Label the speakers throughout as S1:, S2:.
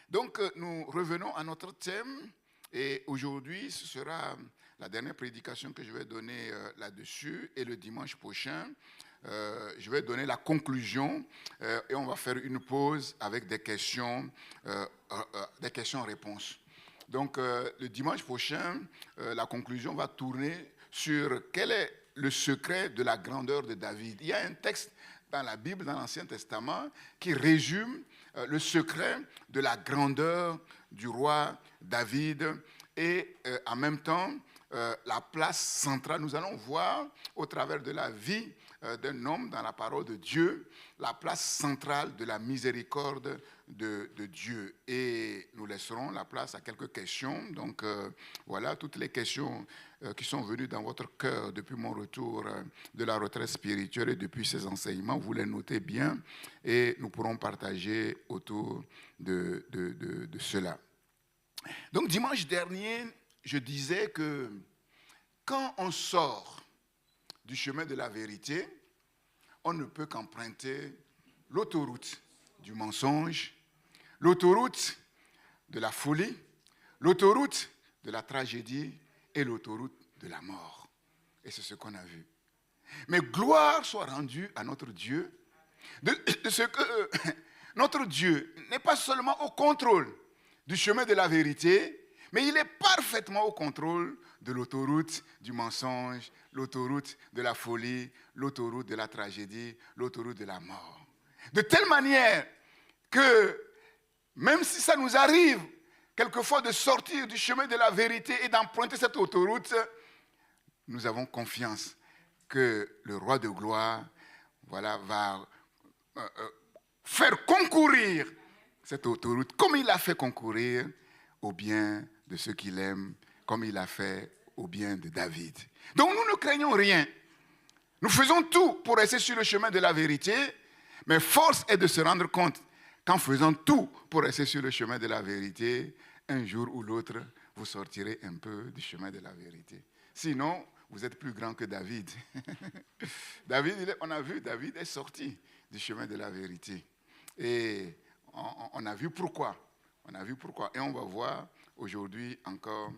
S1: Donc, nous revenons à notre thème et aujourd'hui, ce sera la dernière prédication que je vais donner là-dessus et le dimanche prochain, je vais donner la conclusion et on va faire une pause avec des questions-réponses. Donc, le dimanche prochain, la conclusion va tourner sur quel est le secret de la grandeur de David. Il y a un texte dans la Bible, dans l'Ancien Testament, qui résume le secret de la grandeur du roi David et en même temps la place centrale. Nous allons voir au travers de la vie d'un homme dans la parole de Dieu, la place centrale de la miséricorde de Dieu. Et nous laisserons la place à quelques questions. Donc voilà, toutes les questions qui sont venues dans votre cœur depuis mon retour de la retraite spirituelle et depuis ces enseignements, vous les notez bien et nous pourrons partager autour de cela. Donc dimanche dernier, je disais que quand on sort du chemin de la vérité, on ne peut qu'emprunter l'autoroute du mensonge, l'autoroute de la folie, l'autoroute de la tragédie et l'autoroute de la mort. Et c'est ce qu'on a vu. Mais gloire soit rendue à notre Dieu de ce que notre Dieu n'est pas seulement au contrôle du chemin de la vérité, mais il est parfaitement au contrôle de l'autoroute du mensonge, l'autoroute de la folie, l'autoroute de la tragédie, l'autoroute de la mort. De telle manière que même si ça nous arrive quelquefois de sortir du chemin de la vérité et d'emprunter cette autoroute, nous avons confiance que le roi de gloire va faire concourir cette autoroute comme il a fait concourir au bien de ceux qu'il aime, comme il a fait au bien de David. Donc nous ne craignons rien. Nous faisons tout pour rester sur le chemin de la vérité, mais force est de se rendre compte qu'en faisant tout pour rester sur le chemin de la vérité, un jour ou l'autre, vous sortirez un peu du chemin de la vérité. Sinon, vous êtes plus grand que David. David, on a vu, David est sorti du chemin de la vérité. Et on a vu pourquoi. On a vu pourquoi. Et on va voir aujourd'hui encore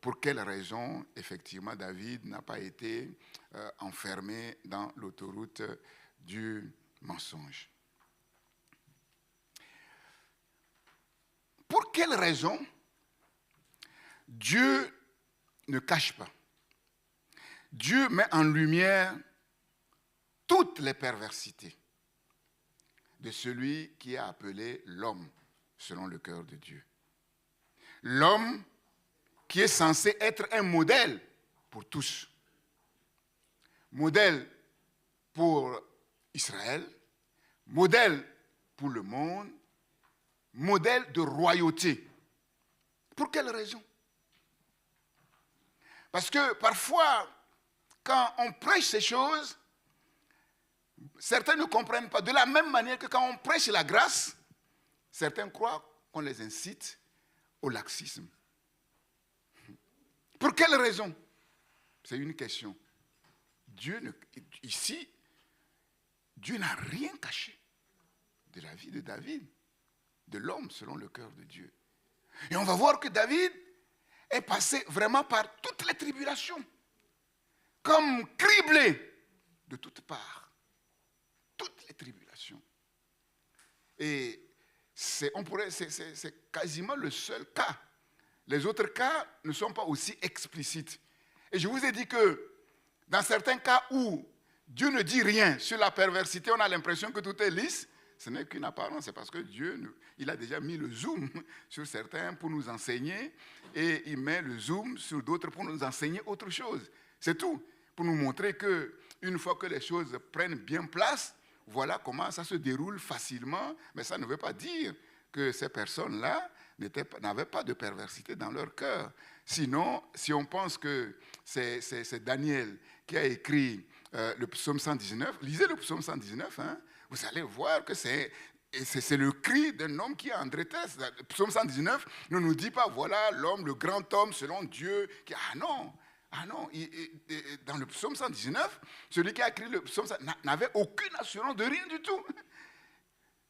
S1: pour quelle raison, effectivement, David n'a pas été enfermé dans l'autoroute du mensonge. Pour quelle raison Dieu ne cache pas? Dieu met en lumière toutes les perversités de celui qui a appelé l'homme selon le cœur de Dieu. L'homme qui est censé être un modèle pour tous. Modèle pour Israël, modèle pour le monde, modèle de royauté. Pour quelle raison? Parce que parfois, quand on prêche ces choses, certains ne comprennent pas. De la même manière que quand on prêche la grâce, certains croient qu'on les incite au laxisme. Pour quelle raison? C'est une question. Ici, Dieu n'a rien caché de la vie de David, de l'homme selon le cœur de Dieu. Et on va voir que David est passé vraiment par toutes les tribulations, comme criblé de toutes parts. Toutes les tribulations. Et c'est quasiment le seul cas. Les autres cas ne sont pas aussi explicites. Et je vous ai dit que dans certains cas où Dieu ne dit rien sur la perversité, on a l'impression que tout est lisse. Ce n'est qu'une apparence, c'est parce que Dieu, il a déjà mis le zoom sur certains pour nous enseigner et il met le zoom sur d'autres pour nous enseigner autre chose. C'est tout, pour nous montrer qu'une fois que les choses prennent bien place, voilà comment ça se déroule facilement, mais ça ne veut pas dire que ces personnes-là n'avaient pas de perversité dans leur cœur. Sinon, si on pense que c'est Daniel qui a écrit le psaume 119, lisez le psaume 119, hein, vous allez voir que c'est le cri d'un homme qui est en détresse. Le psaume 119 ne nous dit pas, voilà l'homme, le grand homme selon Dieu. Ah non, dans le psaume 119, celui qui a écrit le psaume n'avait aucune assurance de rien du tout.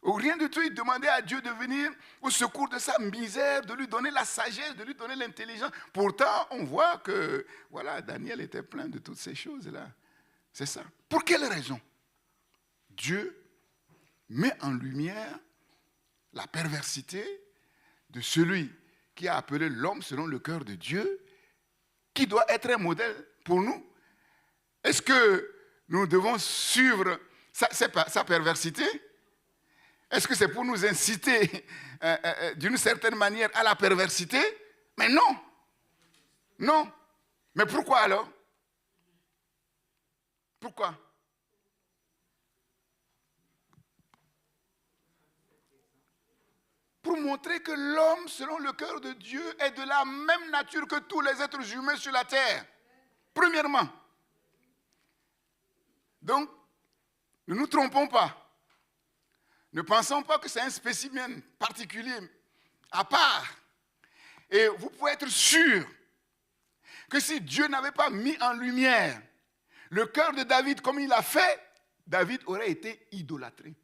S1: Rien du tout, il demandait à Dieu de venir au secours de sa misère, de lui donner la sagesse, de lui donner l'intelligence. Pourtant, on voit que voilà, Daniel était plein de toutes ces choses-là. C'est ça. Pour quelle raison? Dieu met en lumière la perversité de celui qui a appelé l'homme selon le cœur de Dieu, qui doit être un modèle pour nous. Est-ce que nous devons suivre sa perversité? Est-ce que c'est pour nous inciter d'une certaine manière à la perversité? Mais non. Non. Mais pourquoi alors? Pourquoi? Pour montrer que l'homme, selon le cœur de Dieu, est de la même nature que tous les êtres humains sur la terre. Premièrement. Donc, ne nous trompons pas. Ne pensons pas que c'est un spécimen particulier, à part. Et vous pouvez être sûr que si Dieu n'avait pas mis en lumière le cœur de David comme il l'a fait, David aurait été idolâtré.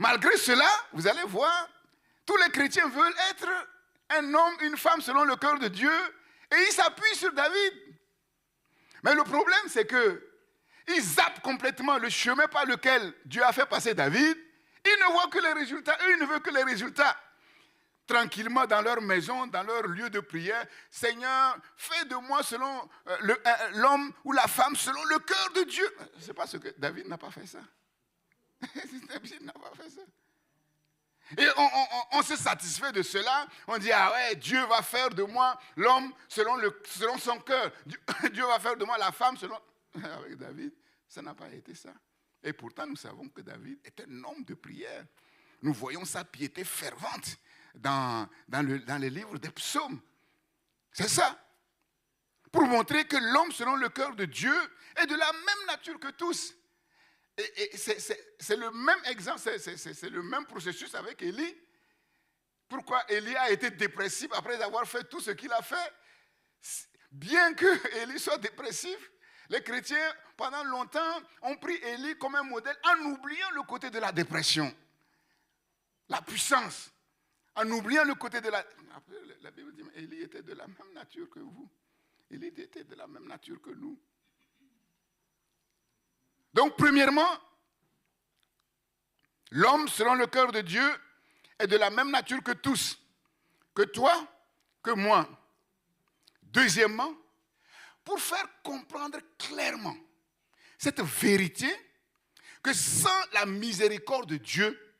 S1: Malgré cela, vous allez voir, tous les chrétiens veulent être un homme, une femme selon le cœur de Dieu, et ils s'appuient sur David. Mais le problème, c'est que ils zappent complètement le chemin par lequel Dieu a fait passer David. Ils ne voient que les résultats. Eux, ils ne veulent que les résultats. Tranquillement dans leur maison, dans leur lieu de prière. Seigneur, fais de moi selon l'homme ou la femme selon le cœur de Dieu. C'est parce que David n'a pas fait ça. David n'a pas fait ça. Et on se satisfait de cela. On dit, ah ouais, Dieu va faire de moi l'homme selon son cœur. Dieu va faire de moi la femme selon... Avec David, ça n'a pas été ça. Et pourtant, nous savons que David est un homme de prière. Nous voyons sa piété fervente dans les livres des psaumes. C'est ça. Pour montrer que l'homme, selon le cœur de Dieu, est de la même nature que tous. Et c'est le même exemple, c'est le même processus avec Élie. Pourquoi Élie a été dépressif après avoir fait tout ce qu'il a fait? Bien que Élie soit dépressif, les chrétiens, pendant longtemps, ont pris Élie comme un modèle en oubliant le côté de la dépression, la puissance, en oubliant le côté de la... Après, la Bible dit, Élie était de la même nature que vous. Élie était de la même nature que nous. Donc, premièrement, l'homme, selon le cœur de Dieu, est de la même nature que tous, que toi, que moi. Deuxièmement, pour faire comprendre clairement cette vérité, que sans la miséricorde de Dieu,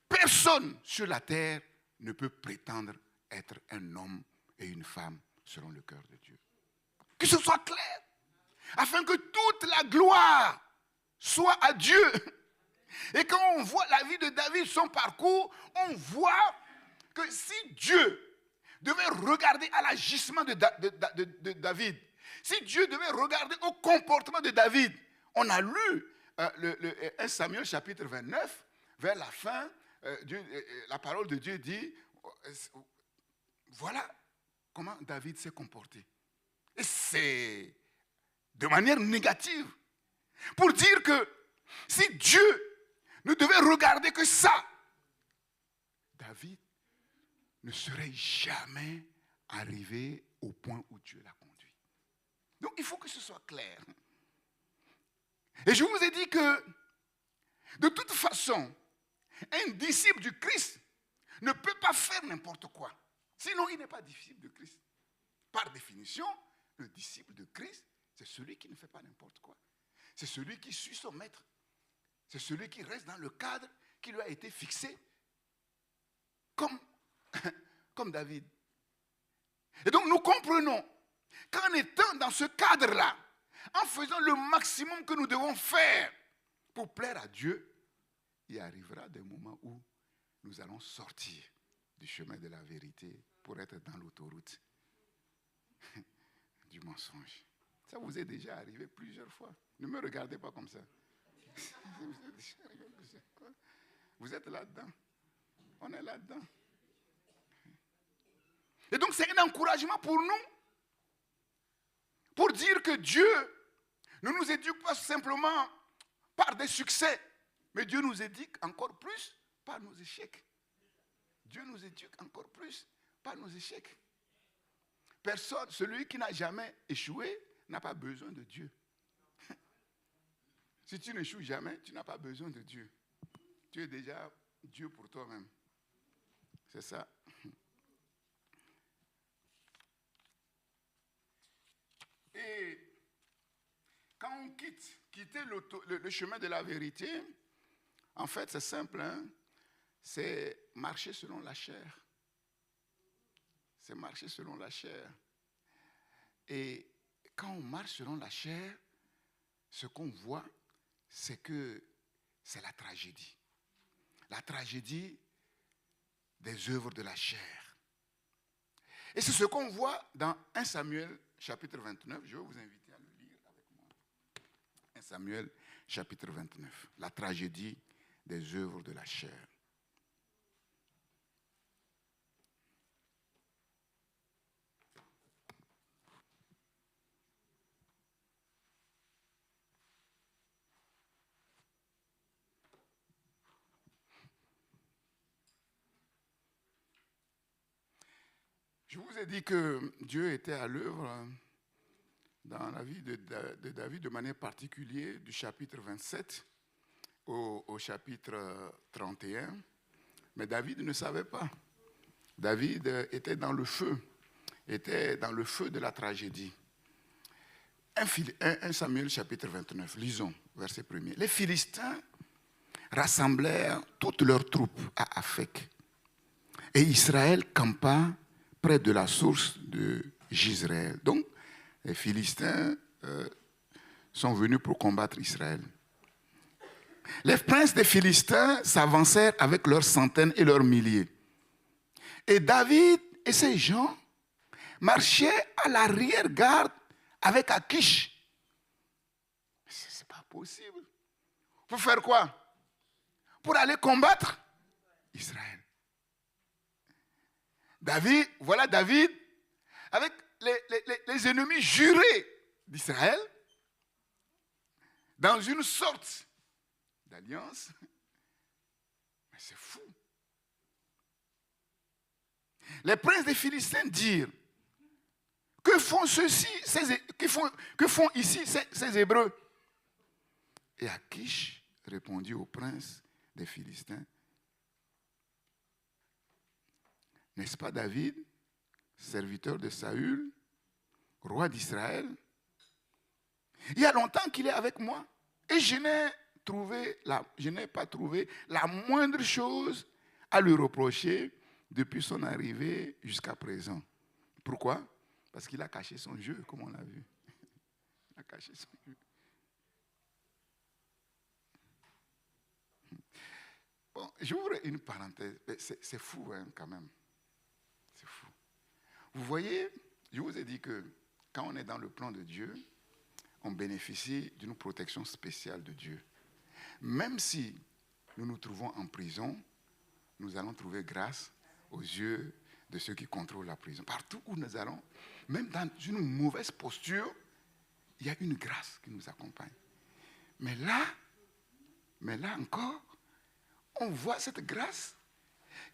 S1: personne sur la terre ne peut prétendre être un homme et une femme selon le cœur de Dieu. Que ce soit clair, afin que toute la gloire soit à Dieu. Et quand on voit la vie de David, son parcours, on voit que si Dieu devait regarder à l'agissement de David, si Dieu devait regarder au comportement de David, on a lu 1 Samuel chapitre 29, vers la fin, la parole de Dieu dit, voilà comment David s'est comporté. Et c'est de manière négative. Pour dire que si Dieu ne devait regarder que ça, David ne serait jamais arrivé au point où Dieu l'a conduit. Donc il faut que ce soit clair. Et je vous ai dit que de toute façon, un disciple du Christ ne peut pas faire n'importe quoi. Sinon, il n'est pas disciple de Christ. Par définition, le disciple de Christ, c'est celui qui ne fait pas n'importe quoi. C'est celui qui suit son maître. C'est celui qui reste dans le cadre qui lui a été fixé. Comme David. Et donc nous comprenons qu'en étant dans ce cadre-là, en faisant le maximum que nous devons faire pour plaire à Dieu, il arrivera des moments où nous allons sortir du chemin de la vérité pour être dans l'autoroute du mensonge. Ça vous est déjà arrivé plusieurs fois. Ne me regardez pas comme ça. Vous êtes là-dedans. On est là-dedans. Et donc c'est un encouragement pour nous. Pour dire que Dieu ne nous éduque pas simplement par des succès. Mais Dieu nous éduque encore plus par nos échecs. Dieu nous éduque encore plus par nos échecs. Personne, celui qui n'a jamais échoué, n'a pas besoin de Dieu. Si tu n'échoues jamais, tu n'as pas besoin de Dieu. Tu es déjà Dieu pour toi-même. C'est ça. Et quand on quitter le chemin de la vérité, en fait, c'est simple, hein? C'est marcher selon la chair. C'est marcher selon la chair. Et quand on marche selon la chair, ce qu'on voit, c'est que c'est la tragédie. La tragédie des œuvres de la chair. Et c'est ce qu'on voit dans 1 Samuel chapitre 29. Je vais vous inviter à le lire avec moi. 1 Samuel chapitre 29. La tragédie des œuvres de la chair. Je vous ai dit que Dieu était à l'œuvre dans la vie de David de manière particulière, du chapitre 27 au chapitre 31. Mais David ne savait pas. David était dans le feu de la tragédie. 1 Samuel chapitre 29, lisons, verset 1er. Les Philistins rassemblèrent toutes leurs troupes à Aphek. Et Israël campa près de la source de Jizréel. Donc, les Philistins sont venus pour combattre Israël. Les princes des Philistins s'avancèrent avec leurs centaines et leurs milliers. Et David et ses gens marchaient à l'arrière-garde avec Akish. Ce n'est pas possible. Pour faire quoi? Pour aller combattre Israël. Voilà David avec les ennemis jurés d'Israël dans une sorte d'alliance. Mais c'est fou. Les princes des Philistins dirent: que font ceux-ci, que font ici ces Hébreux? Et Akish répondit aux princes des Philistins: n'est-ce pas David, serviteur de Saül, roi d'Israël? Il y a longtemps qu'il est avec moi et je n'ai pas trouvé la moindre chose à lui reprocher depuis son arrivée jusqu'à présent. Pourquoi? Parce qu'il a caché son jeu, comme on l'a vu. Il a caché son jeu. Bon, j'ouvre une parenthèse. C'est fou, hein, quand même. C'est fou. Vous voyez, je vous ai dit que quand on est dans le plan de Dieu, on bénéficie d'une protection spéciale de Dieu. Même si nous nous trouvons en prison, nous allons trouver grâce aux yeux de ceux qui contrôlent la prison. Partout où nous allons, même dans une mauvaise posture, il y a une grâce qui nous accompagne. Mais là encore, on voit cette grâce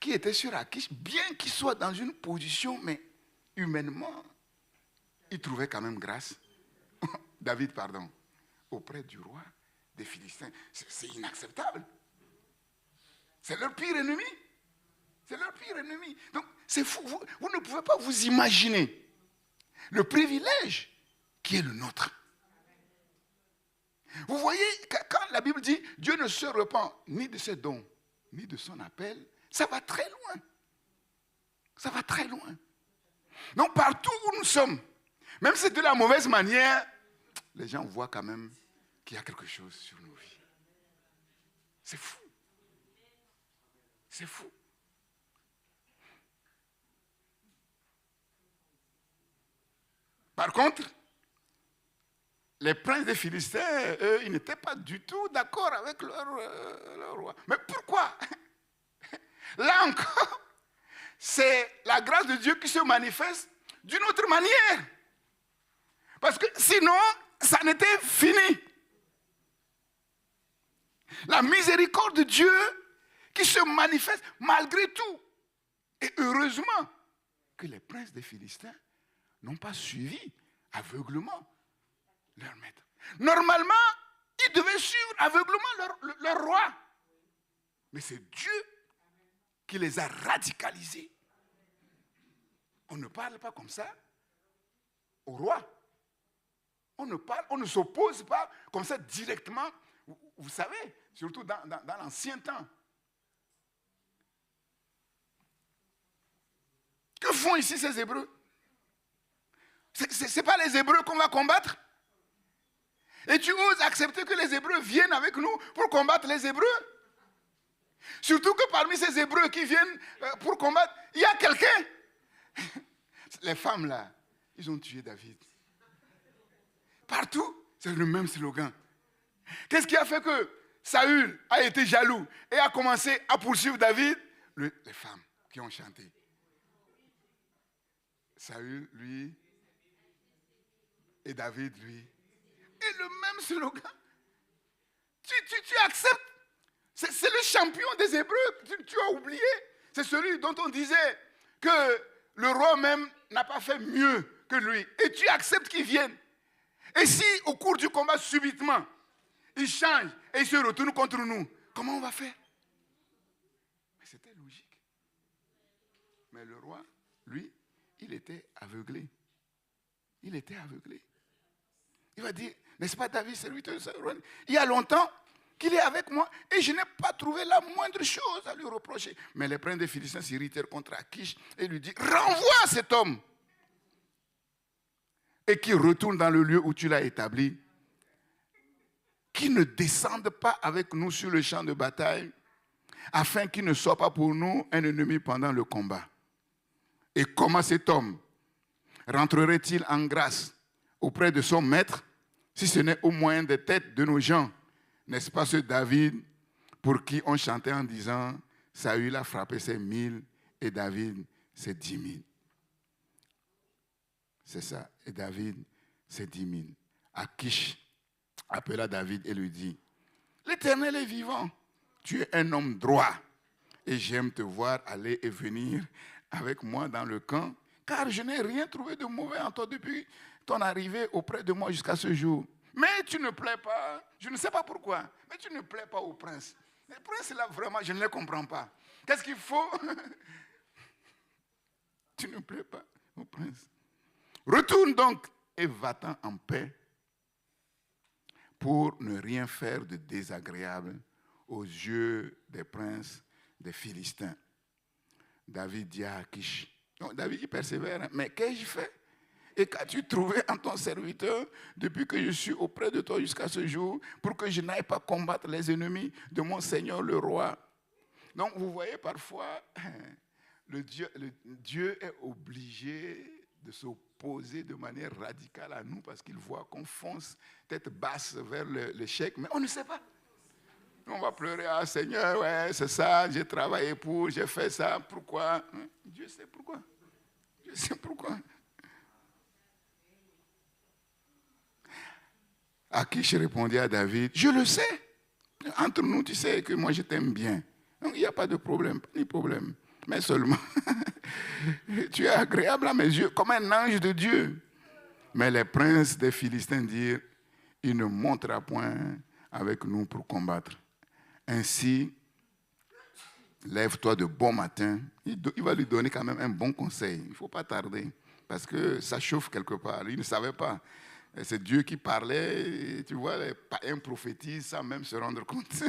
S1: qui était sur Akish, bien qu'il soit dans une position, mais humainement, il trouvait quand même grâce. David, auprès du roi des Philistins. C'est inacceptable. C'est leur pire ennemi. C'est leur pire ennemi. Donc, c'est fou. Vous ne pouvez pas vous imaginer le privilège qui est le nôtre. Vous voyez, quand la Bible dit Dieu ne se repent ni de ses dons, ni de son appel, ça va très loin. Ça va très loin. Donc, partout où nous sommes, même si c'est de la mauvaise manière, les gens voient quand même qu'il y a quelque chose sur nos vies. C'est fou. C'est fou. Par contre, les princes des Philistins, eux, ils n'étaient pas du tout d'accord avec leur roi. Mais pourquoi? Là encore, c'est la grâce de Dieu qui se manifeste d'une autre manière. Parce que sinon, ça n'était fini. La miséricorde de Dieu qui se manifeste malgré tout. Et heureusement que les princes des Philistins n'ont pas suivi aveuglement leur maître. Normalement, ils devaient suivre aveuglement leur roi. Mais c'est Dieu qui les a radicalisés. On ne parle pas comme ça au roi. On ne s'oppose pas comme ça directement. Vous savez, surtout dans l'ancien temps. Que font ici ces Hébreux? Ce n'est pas les Hébreux qu'on va combattre? Et tu oses accepter que les Hébreux viennent avec nous pour combattre les Hébreux? Surtout que parmi ces Hébreux qui viennent pour combattre, il y a quelqu'un. Les femmes là, ils ont tué David. Partout, c'est le même slogan. Qu'est-ce qui a fait que Saül a été jaloux et a commencé à poursuivre David? Les femmes qui ont chanté. Saül, lui, et David, lui. Et le même slogan. Tu acceptes. C'est le champion des Hébreux. Tu as oublié. C'est celui dont on disait que le roi même n'a pas fait mieux que lui. Et tu acceptes qu'il vienne. Et si au cours du combat, subitement, il change et il se retourne contre nous, comment on va faire? Mais c'était logique. Mais le roi, lui, il était aveuglé. Il était aveuglé. Il va dire, n'est-ce pas David, serviteur de Saül? Il y a longtemps qu'il est avec moi et je n'ai pas trouvé la moindre chose à lui reprocher. Mais les princes des Philistins s'irritèrent contre Akish et lui disent, renvoie cet homme et qu'il retourne dans le lieu où tu l'as établi, qu'il ne descende pas avec nous sur le champ de bataille, afin qu'il ne soit pas pour nous un ennemi pendant le combat. Et comment cet homme rentrerait-il en grâce auprès de son maître, si ce n'est au moyen des têtes de nos gens? N'est-ce pas ce David pour qui on chantait en disant, Saül a frappé ses 1000 et David ses 10 000. C'est ça. Et David, c'est 10 000. Akish appela David et lui dit, l'Éternel est vivant. Tu es un homme droit. Et j'aime te voir aller et venir avec moi dans le camp, car je n'ai rien trouvé de mauvais en toi depuis ton arrivée auprès de moi jusqu'à ce jour. Mais tu ne plais pas, je ne sais pas pourquoi, mais tu ne plais pas au prince. Les princes, là, vraiment, je ne les comprends pas. Qu'est-ce qu'il faut? Tu ne plais pas au prince. Retourne donc et va-t'en en paix pour ne rien faire de désagréable aux yeux des princes des Philistins. David dit à Akish, donc David il persévère, hein, mais qu'ai-je fait? Et qu'as-tu trouvé en ton serviteur depuis que je suis auprès de toi jusqu'à ce jour, pour que je n'aille pas combattre les ennemis de mon Seigneur le roi? Donc vous voyez parfois, le Dieu est obligé de s'opposer de manière radicale à nous parce qu'il voit qu'on fonce tête basse vers l'échec, mais on ne sait pas. On va pleurer, ah Seigneur, ouais, c'est ça, j'ai travaillé pour, j'ai fait ça, pourquoi? Dieu sait pourquoi. Dieu sait pourquoi. Akish répondit à David, je le sais. Entre nous, tu sais que moi je t'aime bien. Donc il n'y a pas de problème, pas de problème. Mais seulement, tu es agréable à mes yeux, comme un ange de Dieu. Mais les princes des Philistins dirent, il ne montera point avec nous pour combattre. Ainsi, lève-toi de bon matin. Il va lui donner quand même un bon conseil. Il ne faut pas tarder, parce que ça chauffe quelque part. Il ne savait pas. C'est Dieu qui parlait, et tu vois, les païens prophétisent sans même se rendre compte.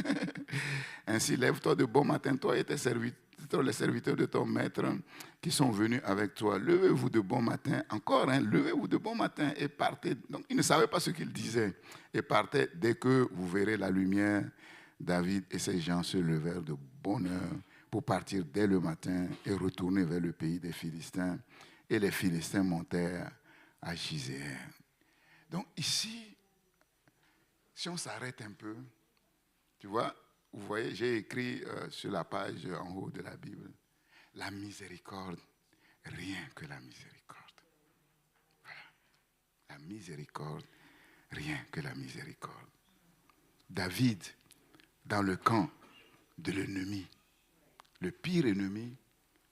S1: Ainsi, lève-toi de bon matin, toi et tes serviteurs, les serviteurs de ton maître qui sont venus avec toi. Levez-vous de bon matin, encore, levez-vous de bon matin et partez. Donc, il ne savait pas ce qu'il disait. Et partez dès que vous verrez la lumière. David et ses gens se levèrent de bonne heure pour partir dès le matin et retourner vers le pays des Philistins. Et les Philistins montèrent à Gisèr. Donc ici, si on s'arrête un peu, tu vois, vous voyez, j'ai écrit sur la page en haut de la Bible, la miséricorde, rien que la miséricorde. Voilà. La miséricorde, rien que la miséricorde. David, dans le camp de l'ennemi, le pire ennemi,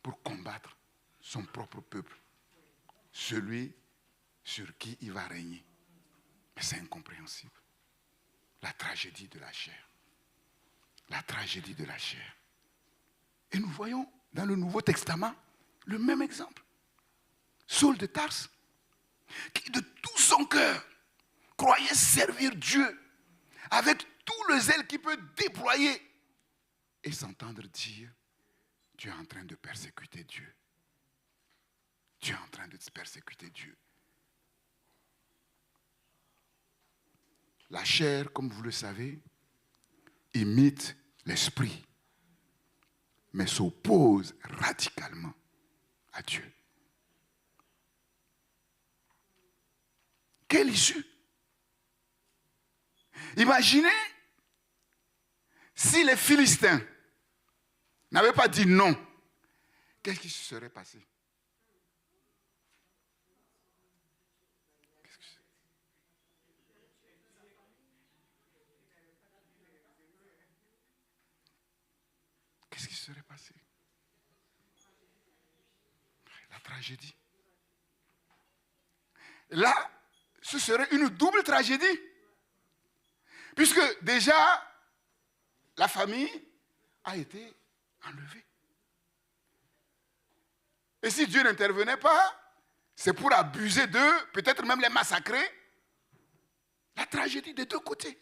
S1: pour combattre son propre peuple, celui sur qui il va régner. Mais c'est incompréhensible. La tragédie de la chair. La tragédie de la chair. Et nous voyons dans le Nouveau Testament le même exemple. Saul de Tarse, qui de tout son cœur croyait servir Dieu avec tout le zèle qu'il peut déployer et s'entendre dire: tu es en train de persécuter Dieu. Tu es en train de persécuter Dieu. La chair, comme vous le savez, imite l'esprit, mais s'oppose radicalement à Dieu. Quelle issue? Imaginez si les Philistins n'avaient pas dit non, qu'est-ce qui se serait passé? Qu'est-ce qui serait passé? La tragédie. Là, ce serait une double tragédie. Puisque déjà, la famille a été enlevée. Et si Dieu n'intervenait pas, c'est pour abuser d'eux, peut-être même les massacrer. La tragédie des deux côtés.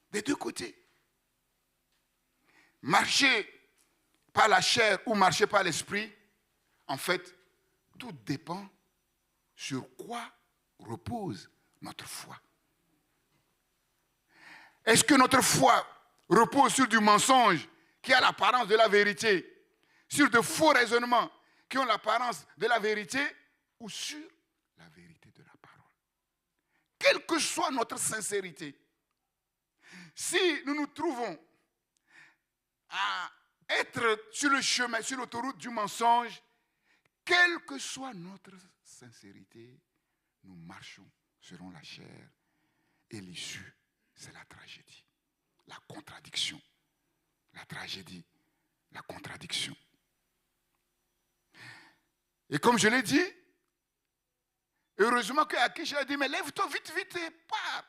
S1: Des deux côtés. Marcher par la chair ou marcher par l'esprit, en fait, tout dépend sur quoi repose notre foi. Est-ce que notre foi repose sur du mensonge qui a l'apparence de la vérité, sur de faux raisonnements qui ont l'apparence de la vérité, ou sur la vérité de la parole? Quelle que soit notre sincérité, si nous nous trouvons à être sur le chemin, sur l'autoroute du mensonge, quelle que soit notre sincérité, nous marchons selon la chair et l'issue, c'est la tragédie, la contradiction. La tragédie, la contradiction. Et comme je l'ai dit, heureusement qu'Akish a dit: mais lève-toi vite, vite et pars.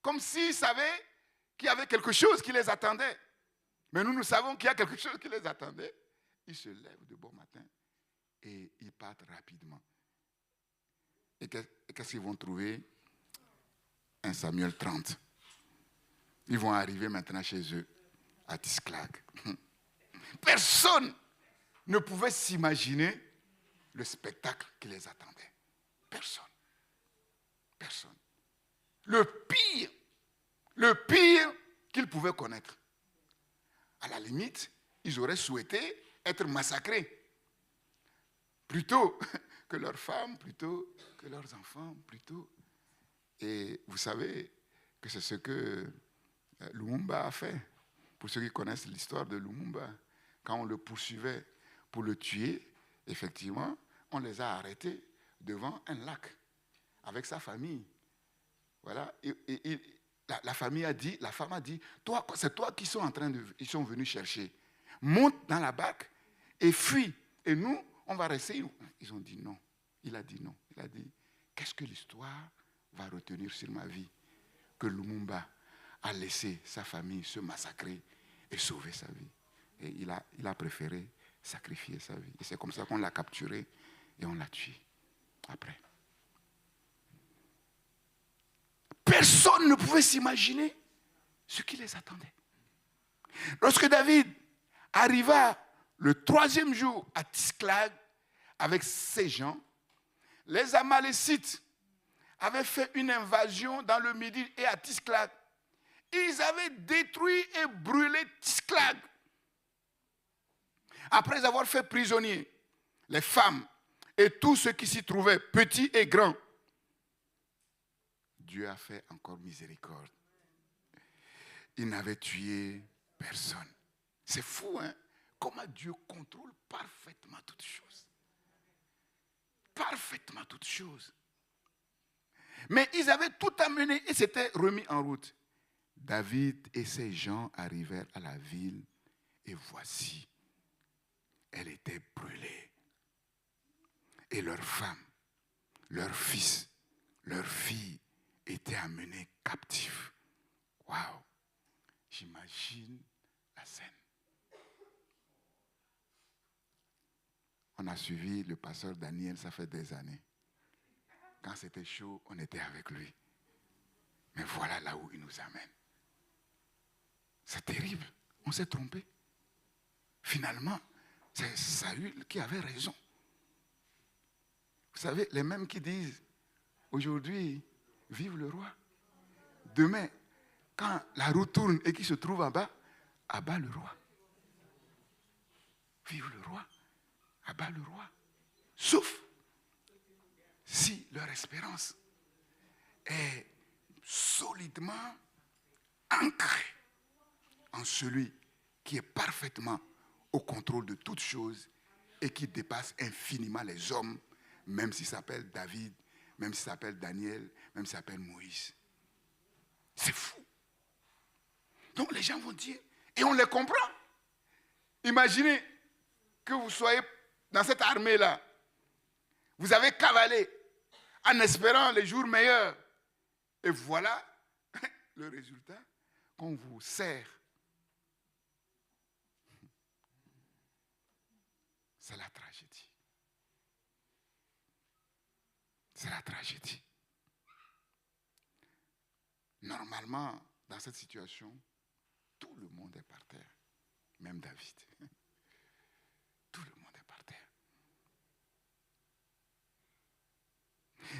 S1: Comme s'ils savaient qu'il y avait quelque chose qui les attendait. Mais nous savons qu'il y a quelque chose qui les attendait. Ils se lèvent de bon matin et ils partent rapidement. Et qu'est-ce qu'ils vont trouver? 1 Samuel 30. Ils vont arriver maintenant chez eux, à Tisclag. Personne ne pouvait s'imaginer le spectacle qui les attendait. Personne. Personne. Le pire qu'ils pouvaient connaître. À la limite, ils auraient souhaité être massacrés. Plutôt que leurs femmes, plutôt que leurs enfants, plutôt. Et vous savez que c'est ce que Lumumba a fait. Pour ceux qui connaissent l'histoire de Lumumba, quand on le poursuivait pour le tuer, effectivement, on les a arrêtés devant un lac avec sa famille. Voilà. Et la famille a dit, la femme a dit: toi, c'est toi qui ils sont venus chercher. Monte dans la barque et fuis. Et nous, on va rester. Ils ont dit non. Il a dit non. Il a dit: qu'est-ce que l'histoire va retenir sur ma vie? Que Lumumba a laissé sa famille se massacrer et sauver sa vie. Et il a préféré sacrifier sa vie. Et c'est comme ça qu'on l'a capturé et on l'a tué après. Personne ne pouvait s'imaginer ce qui les attendait. Lorsque David arriva le 3e jour à Tisclag avec ses gens, les Amalécites avaient fait une invasion dans le Midi et à Tisclag. Ils avaient détruit et brûlé Tisclag. Après avoir fait prisonniers les femmes et tous ceux qui s'y trouvaient, petits et grands, Dieu a fait encore miséricorde. Il n'avait tué personne. C'est fou, hein? Comment Dieu contrôle parfaitement toutes choses. Parfaitement toutes choses. Mais ils avaient tout amené et s'étaient remis en route. David et ses gens arrivèrent à la ville et voici, elle était brûlée. Et leurs femmes, leurs fils, leurs filles étaient amenés captifs. Waouh! J'imagine la scène. On a suivi le pasteur Daniel, ça fait des années. Quand c'était chaud, on était avec lui. Mais voilà là où il nous amène. C'est terrible. On s'est trompé. Finalement, c'est Saül qui avait raison. Vous savez, les mêmes qui disent, aujourd'hui, vive le roi. Demain, quand la roue tourne et qu'il se trouve en bas, abat le roi. Vive le roi, abat le roi. Sauf si leur espérance est solidement ancrée en celui qui est parfaitement au contrôle de toutes choses et qui dépasse infiniment les hommes, même s'il s'appelle David, même s'il s'appelle Daniel, même s'il s'appelle Moïse. C'est fou. Donc les gens vont dire, et on les comprend. Imaginez que vous soyez dans cette armée-là. Vous avez cavalé en espérant les jours meilleurs. Et voilà le résultat qu'on vous sert. C'est la tragédie. C'est la tragédie. Normalement, dans cette situation, tout le monde est par terre. Même David. Tout le monde est par terre.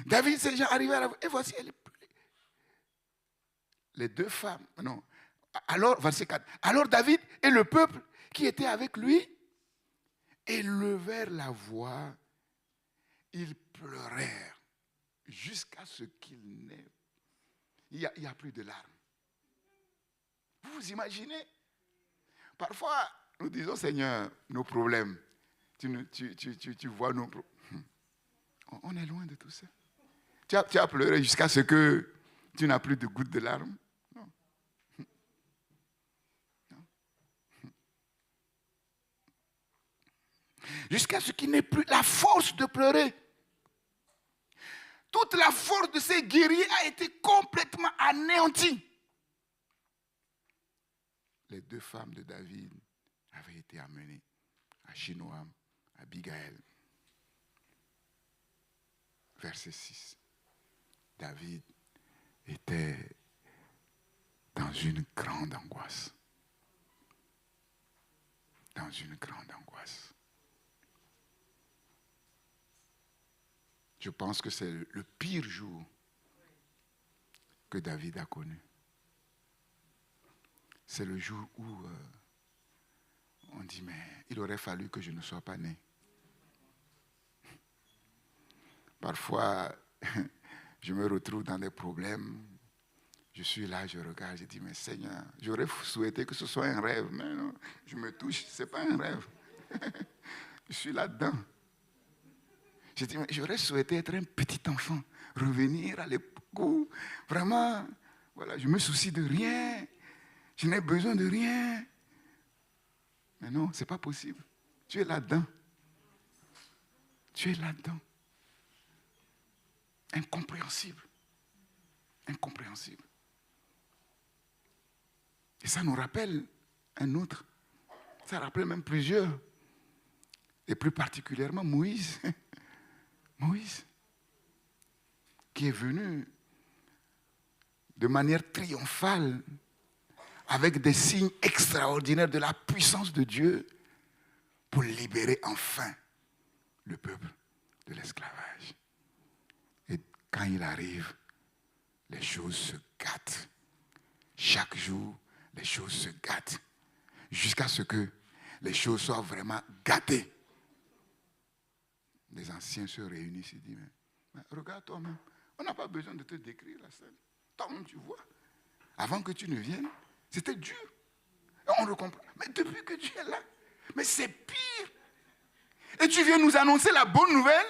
S1: David, ces gens arrivés à la... Et voici, elle est brûlée. Les deux femmes, non. Alors, verset 4. Alors David et le peuple qui était avec lui élevèrent la voix. Ils pleurèrent jusqu'à ce qu'il n'ait... Il n'y a plus de larmes. Vous vous imaginez? Parfois, nous disons, Seigneur, nos problèmes. Tu vois nos problèmes. On est loin de tout ça. Tu as pleuré jusqu'à ce que tu n'as plus de gouttes de larmes. Non. Non. Jusqu'à ce qu'il n'ait plus la force de pleurer. Toute la force de ces guerriers a été complètement anéantie. Les deux femmes de David avaient été amenées à Shinoam, à Abigail. Verset 6. David était dans une grande angoisse. Dans une grande angoisse. Je pense que c'est le pire jour que David a connu. C'est le jour où on dit, mais il aurait fallu que je ne sois pas né. Parfois, je me retrouve dans des problèmes. Je suis là, je regarde, je dis, mais Seigneur, j'aurais souhaité que ce soit un rêve. Mais non, je me touche, ce n'est pas un rêve. Je suis là-dedans. Je dis, mais j'aurais souhaité être un petit enfant, revenir à l'époque où, vraiment, voilà, je me soucie de rien. Je n'ai besoin de rien. Mais non, ce n'est pas possible. Tu es là-dedans. Tu es là-dedans. Incompréhensible. Incompréhensible. Et ça nous rappelle un autre. Ça rappelle même plusieurs. Et plus particulièrement Moïse. Moïse. Qui est venu de manière triomphale avec des signes extraordinaires de la puissance de Dieu pour libérer enfin le peuple de l'esclavage. Et quand il arrive, les choses se gâtent. Chaque jour, les choses se gâtent. Jusqu'à ce que les choses soient vraiment gâtées. Les anciens se réunissent et disent, mais regarde toi-même, on n'a pas besoin de te décrire la scène. Toi-même tu vois. Avant que tu ne viennes, c'était dur. Et on le comprend. Mais depuis que tu es là, mais c'est pire. Et tu viens nous annoncer la bonne nouvelle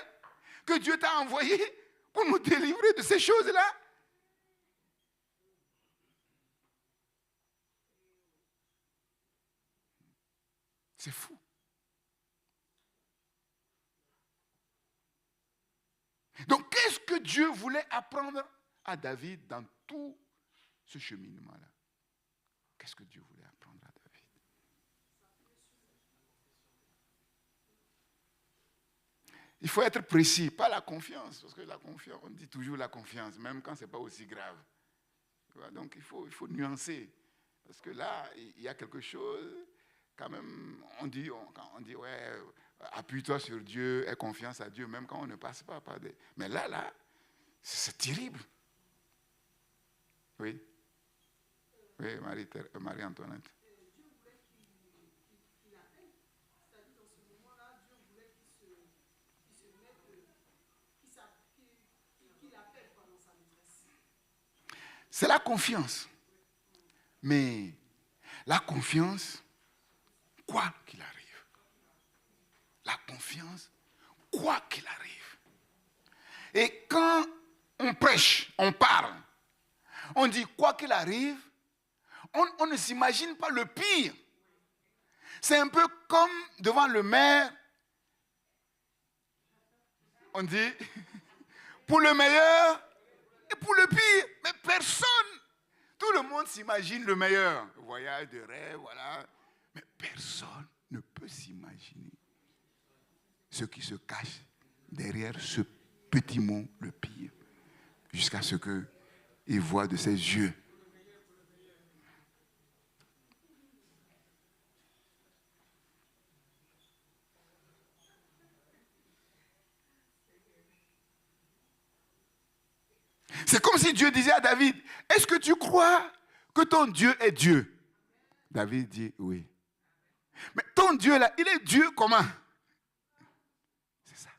S1: que Dieu t'a envoyée pour nous délivrer de ces choses-là. C'est fou. Donc, qu'est-ce que Dieu voulait apprendre à David dans tout ce cheminement-là? Qu'est-ce que Dieu voulait apprendre à David? Il faut être précis, pas la confiance, parce que la confiance, on dit toujours la confiance, même quand ce n'est pas aussi grave. Donc, il faut nuancer, parce que là, il y a quelque chose, quand même, on dit ouais, appuie-toi sur Dieu, aie confiance à Dieu, même quand on ne passe pas par des... Mais là, c'est terrible. Oui. Oui, Marie-Antoinette.
S2: Dieu voulait qu'il appelle. C'est-à-dire dans ce moment-là, Dieu voulait qu'il appelle pendant sa maîtresse.
S1: C'est la confiance. Mais la confiance, quoi qu'il arrive. La confiance, quoi qu'il arrive. Et quand on prêche, on parle, on dit quoi qu'il arrive, on ne s'imagine pas le pire. C'est un peu comme devant le maire, on dit, pour le meilleur et pour le pire. Mais personne, tout le monde s'imagine le meilleur. Le voyage de rêve, voilà. Mais personne ne peut s'imaginer ce qui se cache derrière ce petit mot, le pire, jusqu'à ce qu'il voit de ses yeux. C'est comme si Dieu disait à David, est-ce que tu crois que ton Dieu est Dieu? David dit oui. Mais ton Dieu là, il est Dieu comment? C'est ça.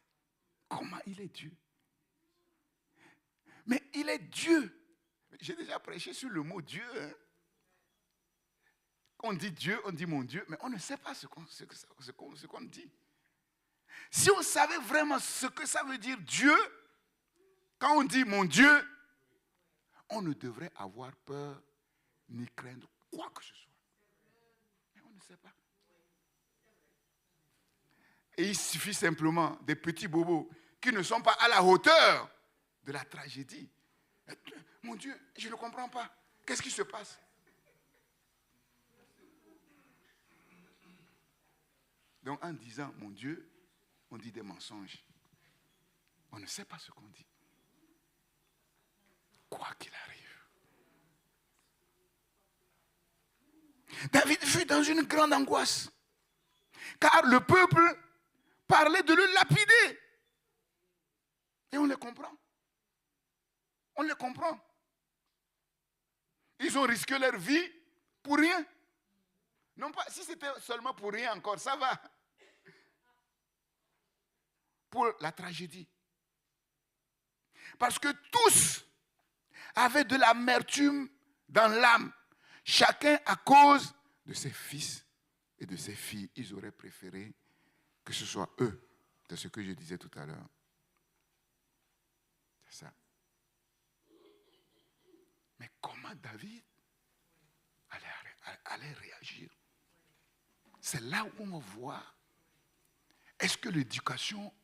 S1: Comment il est Dieu? Mais il est Dieu. J'ai déjà prêché sur le mot Dieu. Hein. On dit Dieu, on dit mon Dieu, mais on ne sait pas ce qu'on dit. Si on savait vraiment ce que ça veut dire Dieu, quand on dit mon Dieu, on ne devrait avoir peur ni craindre quoi que ce soit. Mais on ne sait pas. Et il suffit simplement des petits bobos qui ne sont pas à la hauteur de la tragédie. Mon Dieu, je ne comprends pas. Qu'est-ce qui se passe? Donc en disant mon Dieu, on dit des mensonges. On ne sait pas ce qu'on dit. Quoi qu'il arrive. David fut dans une grande angoisse. Car le peuple parlait de le lapider. Et on les comprend. On les comprend. Ils ont risqué leur vie pour rien. Non pas, si c'était seulement pour rien encore, ça va. Pour la tragédie. Parce que tous avaient de l'amertume dans l'âme. Chacun à cause de ses fils et de ses filles. Ils auraient préféré que ce soit eux. C'est ce que je disais tout à l'heure. C'est ça. Mais comment David allait réagir? C'est là où on va voir. Est-ce que l'éducation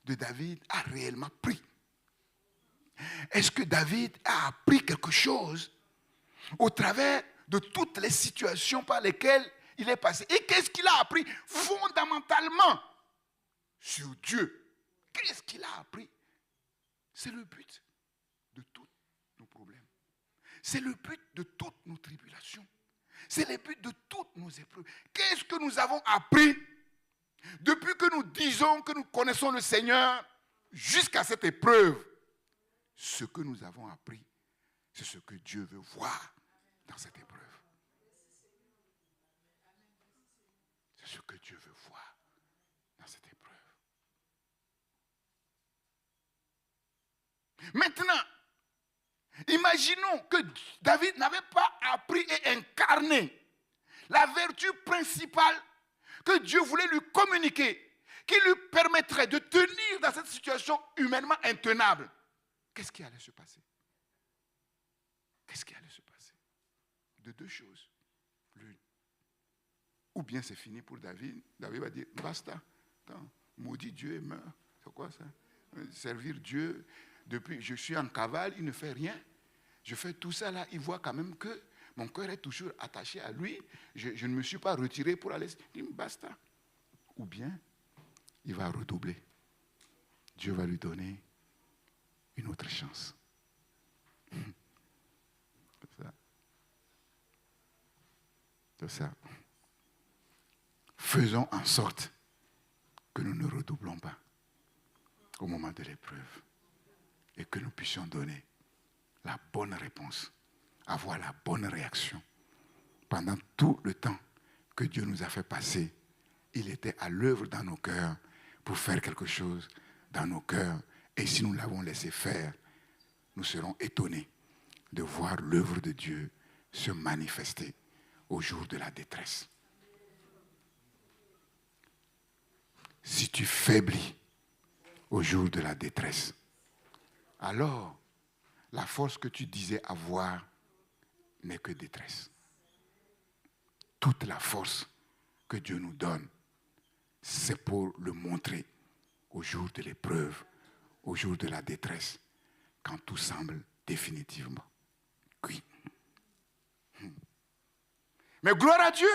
S1: de David a réellement pris? Est-ce que David a appris quelque chose au travers de toutes les situations par lesquelles il est passé? Et qu'est-ce qu'il a appris fondamentalement sur Dieu? Qu'est-ce qu'il a appris? C'est le but de tous nos problèmes. C'est le but de toutes nos tribulations. C'est le but de toutes nos épreuves. Qu'est-ce que nous avons appris depuis que nous disons que nous connaissons le Seigneur jusqu'à cette épreuve? Ce que nous avons appris, c'est ce que Dieu veut voir dans cette épreuve. C'est ce que Dieu veut voir dans cette épreuve. Maintenant, imaginons que David n'avait pas appris et incarné la vertu principale que Dieu voulait lui communiquer, qui lui permettrait de tenir dans cette situation humainement intenable. Qu'est-ce qui allait se passer? Qu'est-ce qui allait se passer? De deux choses. L'une, Ou bien c'est fini pour David. David va dire, basta. Attends, maudit Dieu et meurt. C'est quoi ça? Servir Dieu, depuis je suis en cavale, il ne fait rien. Je fais tout ça là, il voit quand même que mon cœur est toujours attaché à lui. Je ne me suis pas retiré pour aller. Il dit, basta. Ou bien, il va redoubler. Dieu va lui donner une autre chance. C'est ça. C'est ça. Faisons en sorte que nous ne redoublons pas au moment de l'épreuve et que nous puissions donner la bonne réponse, avoir la bonne réaction. Pendant tout le temps que Dieu nous a fait passer, il était à l'œuvre dans nos cœurs pour faire quelque chose dans nos cœurs. Et si nous l'avons laissé faire, nous serons étonnés de voir l'œuvre de Dieu se manifester au jour de la détresse. Si tu faiblis au jour de la détresse, alors la force que tu disais avoir n'est que détresse. Toute la force que Dieu nous donne, c'est pour le montrer au jour de l'épreuve, au jour de la détresse, quand tout semble définitivement cuit. Mais gloire à Dieu,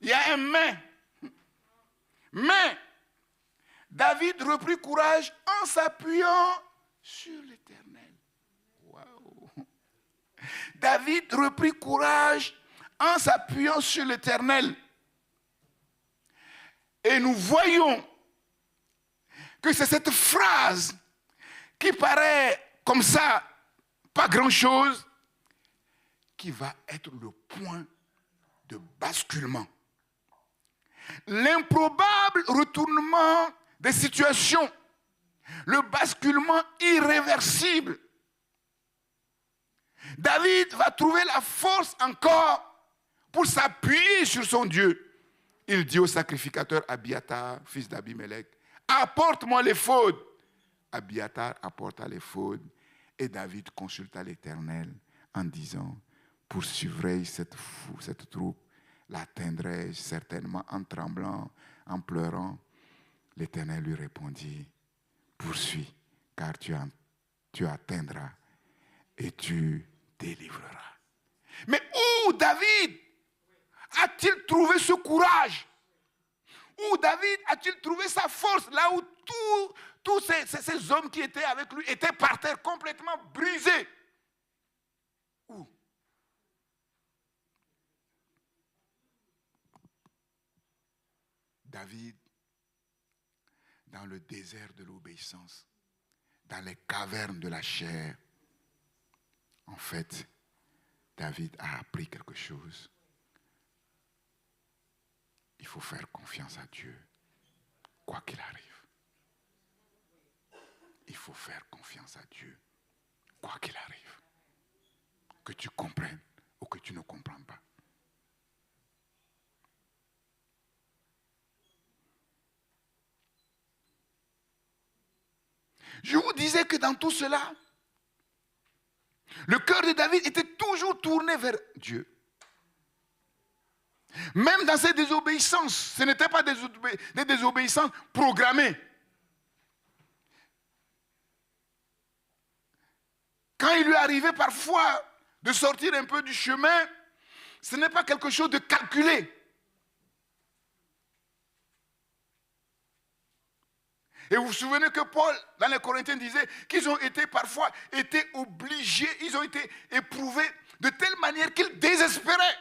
S1: il y a un mais. Mais David reprit courage en s'appuyant sur l'Éternel. Waouh! David reprit courage en s'appuyant sur l'Éternel. Et nous voyons que c'est cette phrase qui paraît comme ça, pas grand-chose, qui va être le point de basculement. L'improbable retournement des situations, le basculement irréversible. David va trouver la force encore pour s'appuyer sur son Dieu. Il dit au sacrificateur Abiathar, fils d'Abimelech, apporte-moi l'éphod. Abiathar apporta l'éphod et David consulta l'Éternel en disant, poursuivrai-je cette troupe, l'atteindrai-je certainement en tremblant, en pleurant. L'Éternel lui répondit, poursuis, car tu atteindras et tu délivreras. Mais où David a-t-il trouvé ce courage? Où David a-t-il trouvé sa force? Là où tous ces hommes qui étaient avec lui étaient par terre complètement brisés. Où? David, dans le désert de l'obéissance, dans les cavernes de la chair, en fait, David a appris quelque chose. Il faut faire confiance à Dieu, quoi qu'il arrive. Il faut faire confiance à Dieu, quoi qu'il arrive. Que tu comprennes ou que tu ne comprends pas. Je vous disais que dans tout cela, le cœur de David était toujours tourné vers Dieu. Même dans ses désobéissances, ce n'étaient pas des désobéissances programmées. Quand il lui arrivait parfois de sortir un peu du chemin, ce n'est pas quelque chose de calculé. Et vous vous souvenez que Paul, dans les Corinthiens, disait qu'ils ont été parfois obligés, ils ont été éprouvés de telle manière qu'ils désespéraient.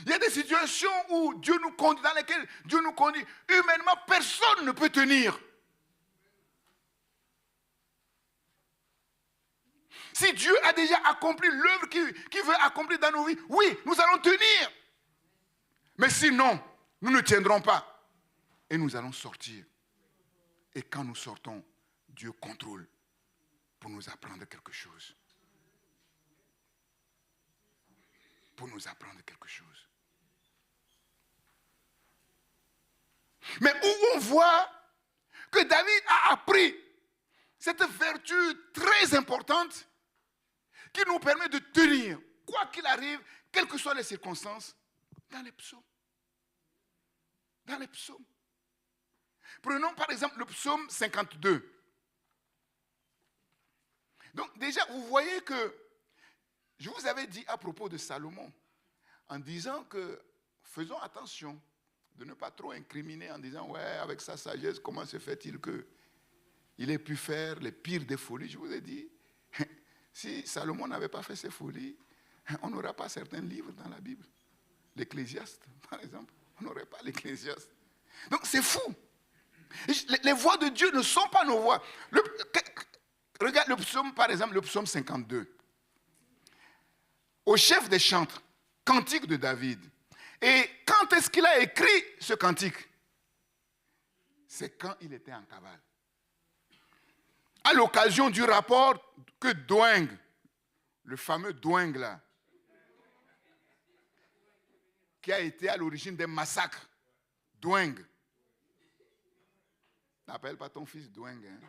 S1: Il y a des situations où Dieu nous conduit, dans lesquelles Dieu nous conduit. Humainement, personne ne peut tenir. Si Dieu a déjà accompli l'œuvre qu'il veut accomplir dans nos vies, oui, nous allons tenir. Mais sinon, nous ne tiendrons pas. Et nous allons sortir. Et quand nous sortons, Dieu contrôle pour nous apprendre quelque chose. Pour nous apprendre quelque chose. Mais où on voit que David a appris cette vertu très importante qui nous permet de tenir, quoi qu'il arrive, quelles que soient les circonstances, dans les psaumes. Dans les psaumes. Prenons par exemple le psaume 52. Donc déjà, vous voyez que je vous avais dit à propos de Salomon, en disant que faisons attention de ne pas trop incriminer en disant, ouais, avec sa sagesse, comment se fait-il qu'il ait pu faire les pires des folies? Je vous ai dit, si Salomon n'avait pas fait ces folies, on n'aurait pas certains livres dans la Bible. L'Ecclésiaste, par exemple, on n'aurait pas l'Ecclésiaste. Donc c'est fou. Les voix de Dieu ne sont pas nos voix. Regarde le psaume, par exemple, le psaume 52. Au chef des chantres, cantique de David. Et quand est-ce qu'il a écrit ce cantique? C'est quand il était en cavale. À l'occasion du rapport que Doueng, le fameux Doueng là, qui a été à l'origine des massacres, Doueng. N'appelle pas ton fils Doueng. Hein?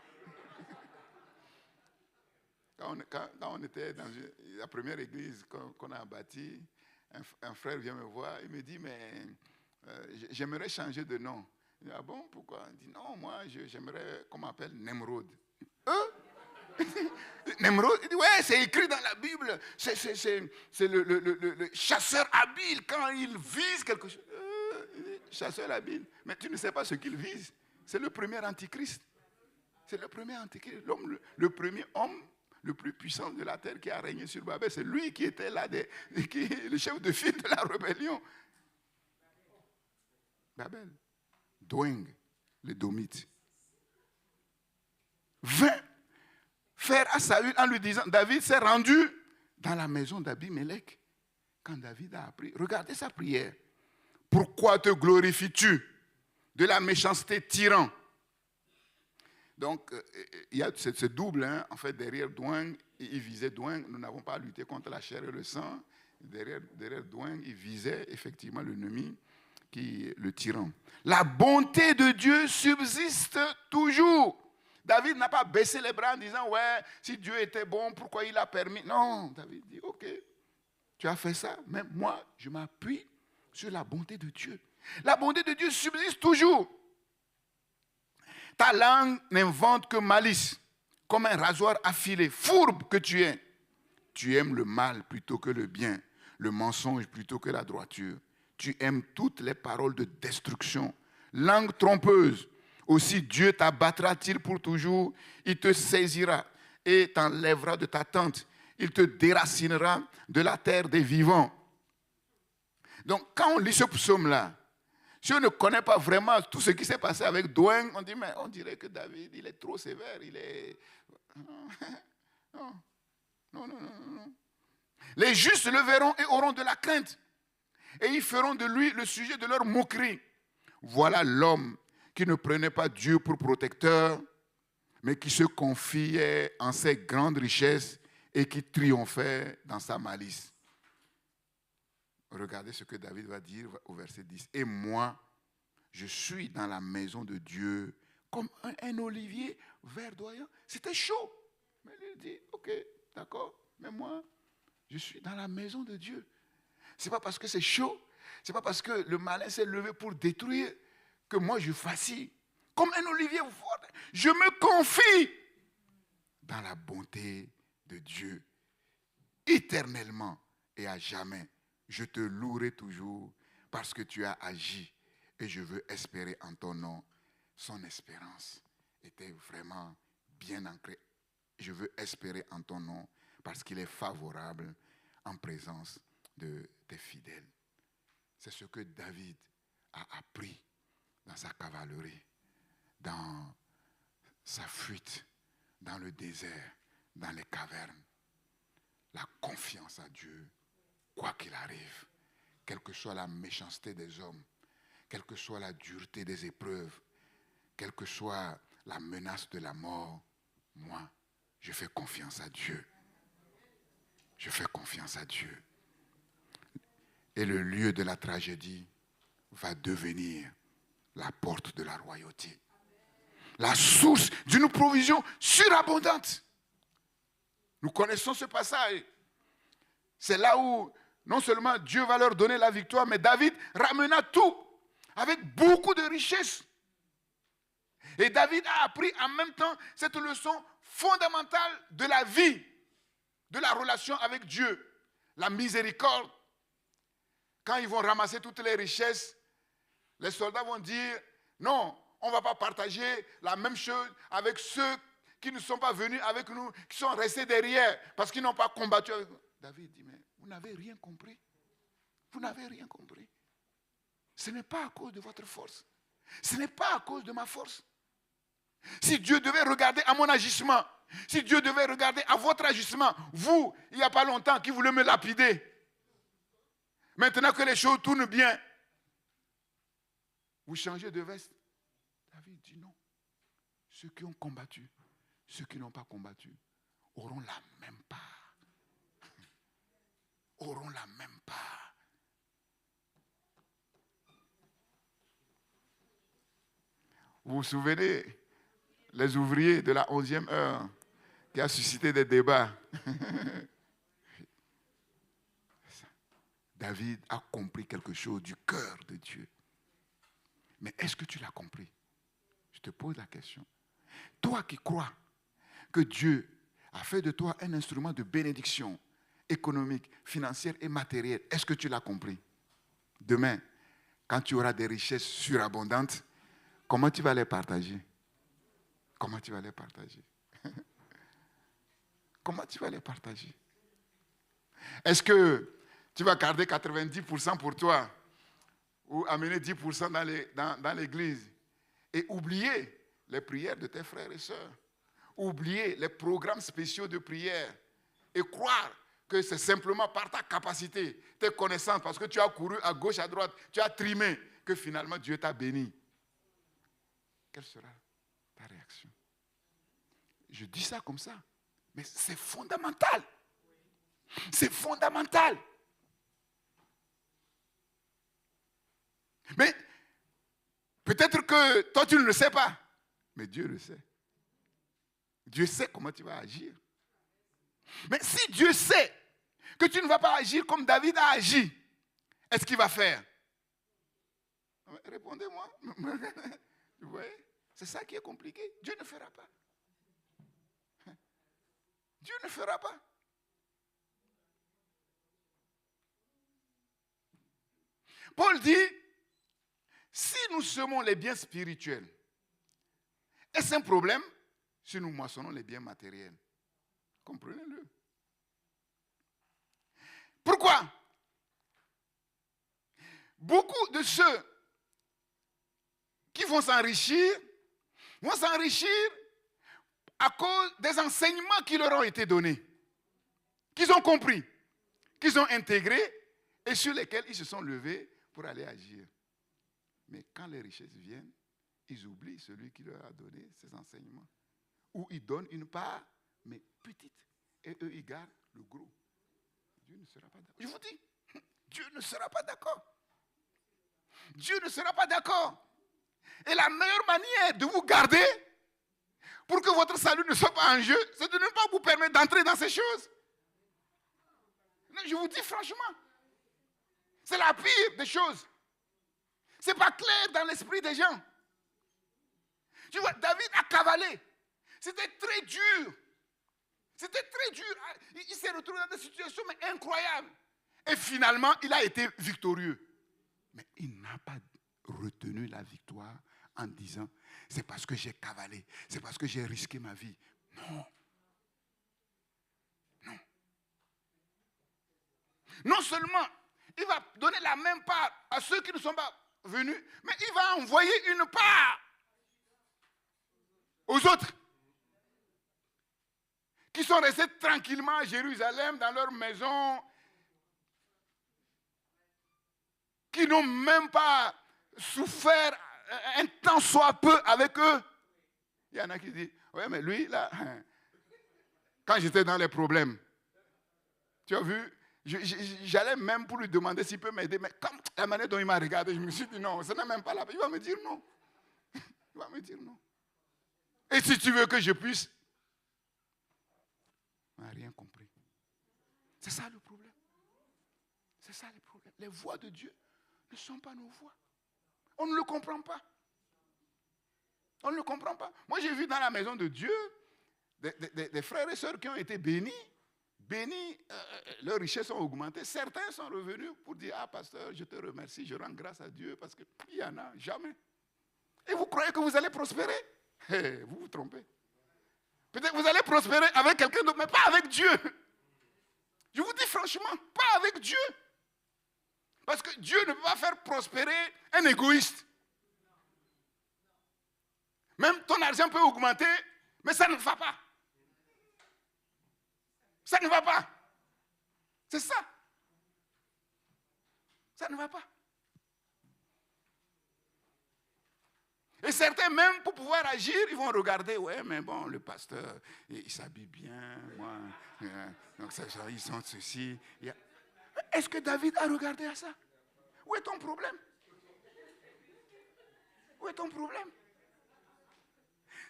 S1: Quand on était dans la première église qu'on a bâtie, un frère vient me voir, il me dit, mais j'aimerais changer de nom. Je dis, ah bon, pourquoi? Il dit, non, moi, j'aimerais qu'on m'appelle Nemrod. Nemrod, il dit, ouais, c'est écrit dans la Bible, c'est le chasseur habile quand il vise quelque chose. Chasseur habile, mais tu ne sais pas ce qu'il vise. C'est le premier antichrist. C'est le premier antichrist, le premier homme le plus puissant de la terre qui a régné sur Babel. C'est lui qui était là, le chef de file de la rébellion. Babel. Doueng, le Domite. Vint faire à Saül en lui disant, David s'est rendu dans la maison d'Abimelech. Quand David a appris, regardez sa prière. Pourquoi te glorifies-tu de la méchanceté tyran? Donc, il y a ce double, hein, en fait, derrière Doueng, il visait Doueng. Nous n'avons pas lutté contre la chair et le sang. Derrière Doueng, il visait effectivement l'ennemi, le tyran. La bonté de Dieu subsiste toujours. David n'a pas baissé les bras en disant, ouais, si Dieu était bon, pourquoi il a permis? Non, David dit, ok, tu as fait ça, mais moi, je m'appuie sur la bonté de Dieu. La bonté de Dieu subsiste toujours. Ta langue n'invente que malice, comme un rasoir affilé, fourbe que tu es. Tu aimes le mal plutôt que le bien, le mensonge plutôt que la droiture. Tu aimes toutes les paroles de destruction. Langue trompeuse, aussi Dieu t'abattra-t-il pour toujours, il te saisira et t'enlèvera de ta tente. Il te déracinera de la terre des vivants. Donc, quand on lit ce psaume-là, si on ne connaît pas vraiment tout ce qui s'est passé avec Doueng, on dit, mais on dirait que David, il est trop sévère, il est... Non. Les justes le verront et auront de la crainte. Et ils feront de lui le sujet de leur moquerie. Voilà l'homme qui ne prenait pas Dieu pour protecteur, mais qui se confiait en ses grandes richesses et qui triomphait dans sa malice. Regardez ce que David va dire au verset 10. Et moi, je suis dans la maison de Dieu comme un olivier verdoyant. C'était chaud. Mais il dit, ok, d'accord, mais moi, je suis dans la maison de Dieu. Ce n'est pas parce que c'est chaud, ce n'est pas parce que le malin s'est levé pour détruire que moi je vacille. Comme un olivier fort, je me confie dans la bonté de Dieu, éternellement et à jamais. Je te louerai toujours parce que tu as agi et je veux espérer en ton nom. Son espérance était vraiment bien ancrée. Je veux espérer en ton nom parce qu'il est favorable en présence de tes fidèles. C'est ce que David a appris dans sa cavalerie, dans sa fuite, dans le désert, dans les cavernes. La confiance à Dieu, quoi qu'il arrive, quelle que soit la méchanceté des hommes, quelle que soit la dureté des épreuves, quelle que soit la menace de la mort, moi, je fais confiance à Dieu. Je fais confiance à Dieu. Et le lieu de la tragédie va devenir la porte de la royauté. La source d'une provision surabondante. Nous connaissons ce passage. c'est là où non seulement Dieu va leur donner la victoire, mais David ramena tout avec beaucoup de richesses. Et David a appris en même temps cette leçon fondamentale de la vie, de la relation avec Dieu, la miséricorde. Quand ils vont ramasser toutes les richesses, les soldats vont dire, non, on ne va pas partager la même chose avec ceux qui ne sont pas venus avec nous, qui sont restés derrière, parce qu'ils n'ont pas combattu avec nous. David dit, mais vous n'avez rien compris. Vous n'avez rien compris. Ce n'est pas à cause de votre force. Ce n'est pas à cause de ma force. Si Dieu devait regarder à mon agissement, si Dieu devait regarder à votre agissement, vous, il n'y a pas longtemps, qui voulez me lapider, maintenant que les choses tournent bien, vous changez de veste. David dit non. Ceux qui ont combattu, ceux qui n'ont pas combattu, auront la même part. Auront la même part. Vous vous souvenez, les ouvriers de la 11e heure qui a suscité des débats. David a compris quelque chose du cœur de Dieu. Mais est-ce que tu l'as compris? Je te pose la question. Toi qui crois que Dieu a fait de toi un instrument de bénédiction économique, financière et matérielle, est-ce que tu l'as compris? Demain, quand tu auras des richesses surabondantes, comment tu vas les partager? Comment tu vas les partager? Comment tu vas les partager? Est-ce que tu vas garder 90% pour toi ou amener 10% dans l'église et oublier les prières de tes frères et sœurs, oublier les programmes spéciaux de prière et croire que c'est simplement par ta capacité, tes connaissances, parce que tu as couru à gauche, à droite, tu as trimé, que finalement Dieu t'a béni? Quelle sera ta réaction? Je dis ça comme ça, mais c'est fondamental. C'est fondamental. Mais peut-être que toi tu ne le sais pas, mais Dieu le sait. Dieu sait comment tu vas agir. Mais si Dieu sait que tu ne vas pas agir comme David a agi, est-ce qu'il va faire? Répondez-moi. Vous voyez? C'est ça qui est compliqué. Dieu ne fera pas. Dieu ne fera pas. Paul dit, si nous semons les biens spirituels, est-ce un problème si nous moissonnons les biens matériels? Comprenez-le. Pourquoi? Beaucoup de ceux qui vont s'enrichir à cause des enseignements qui leur ont été donnés, qu'ils ont compris, qu'ils ont intégrés et sur lesquels ils se sont levés pour aller agir. Mais quand les richesses viennent, ils oublient celui qui leur a donné ces enseignements. Ou ils donnent une part, mais petite, et eux, ils gardent le gros. Dieu ne sera pas d'accord. Je vous dis, Dieu ne sera pas d'accord. Dieu ne sera pas d'accord. Et la meilleure manière de vous garder pour que votre salut ne soit pas en jeu, c'est de ne pas vous permettre d'entrer dans ces choses. Non, je vous dis franchement, c'est la pire des choses. Ce n'est pas clair dans l'esprit des gens. Tu vois, David a cavalé. C'était très dur. C'était très dur. Il s'est retrouvé dans des situations mais incroyables. Et finalement, il a été victorieux. Mais il n'a pas retenu la victoire en disant, c'est parce que j'ai cavalé, c'est parce que j'ai risqué ma vie. Non. Non. Non seulement, il va donner la même part à ceux qui ne sont pas venus, mais il va envoyer une part aux autres qui sont restés tranquillement à Jérusalem, dans leur maison, qui n'ont même pas souffert un temps soit peu avec eux. Il y en a qui disent, oui, mais lui, là, quand j'étais dans les problèmes, tu as vu, j'allais même pour lui demander s'il peut m'aider, mais comme la manière dont il m'a regardé, je me suis dit non, ce n'est même pas là. Il va me dire non. Il va me dire non. Et si tu veux que je puisse, on n'a rien compris. C'est ça le problème. C'est ça le problème. Les voies de Dieu ne sont pas nos voies. On ne le comprend pas. On ne le comprend pas. Moi, j'ai vu dans la maison de Dieu des frères et sœurs qui ont été bénis. Leurs richesses ont augmenté. Certains sont revenus pour dire, ah pasteur, je te remercie, je rends grâce à Dieu parce qu'il y en a jamais. Et vous croyez que vous allez prospérer? Vous vous trompez. Peut-être que vous allez prospérer avec quelqu'un d'autre, mais pas avec Dieu. Je vous dis franchement, pas avec Dieu. Parce que Dieu ne peut pas faire prospérer un égoïste. Même ton argent peut augmenter, mais ça ne va pas. Ça ne va pas. C'est ça. Ça ne va pas. Et certains, même pour pouvoir agir, ils vont regarder, ouais, mais bon, le pasteur, il s'habille bien, moi, donc ça, ils sont ceci. Est-ce que David a regardé à ça? Où est ton problème? Où est ton problème?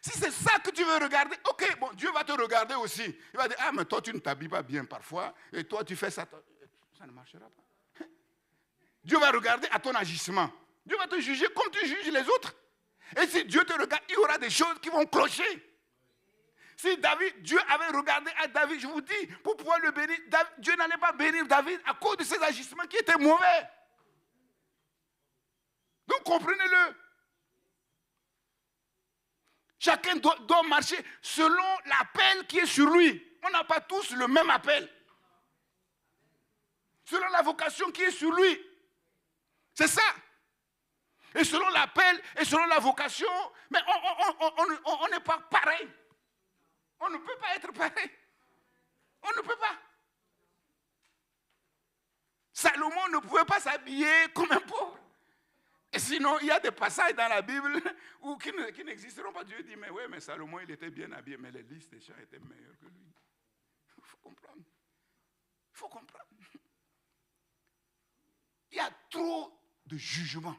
S1: Si c'est ça que tu veux regarder, ok, bon, Dieu va te regarder aussi. Il va dire, ah, mais toi, tu ne t'habilles pas bien parfois, et toi, tu fais ça. Ça ne marchera pas. Dieu va regarder à ton agissement. Dieu va te juger comme tu juges les autres. Et si Dieu te regarde, il y aura des choses qui vont clocher. Si Dieu avait regardé à David, je vous dis, pour pouvoir le bénir, Dieu n'allait pas bénir David à cause de ses agissements qui étaient mauvais. Donc comprenez-le. Chacun doit marcher selon l'appel qui est sur lui. On n'a pas tous le même appel. Selon la vocation qui est sur lui. C'est ça. Et selon l'appel et selon la vocation, mais on n'est pas pareil. On ne peut pas être pareil. On ne peut pas. Salomon ne pouvait pas s'habiller comme un pauvre. Et sinon, il y a des passages dans la Bible qui n'existeront pas. Dieu dit, mais oui, mais Salomon, il était bien habillé, mais les listes des chants étaient meilleures que lui. Il faut comprendre. Il faut comprendre. Il y a trop de jugement.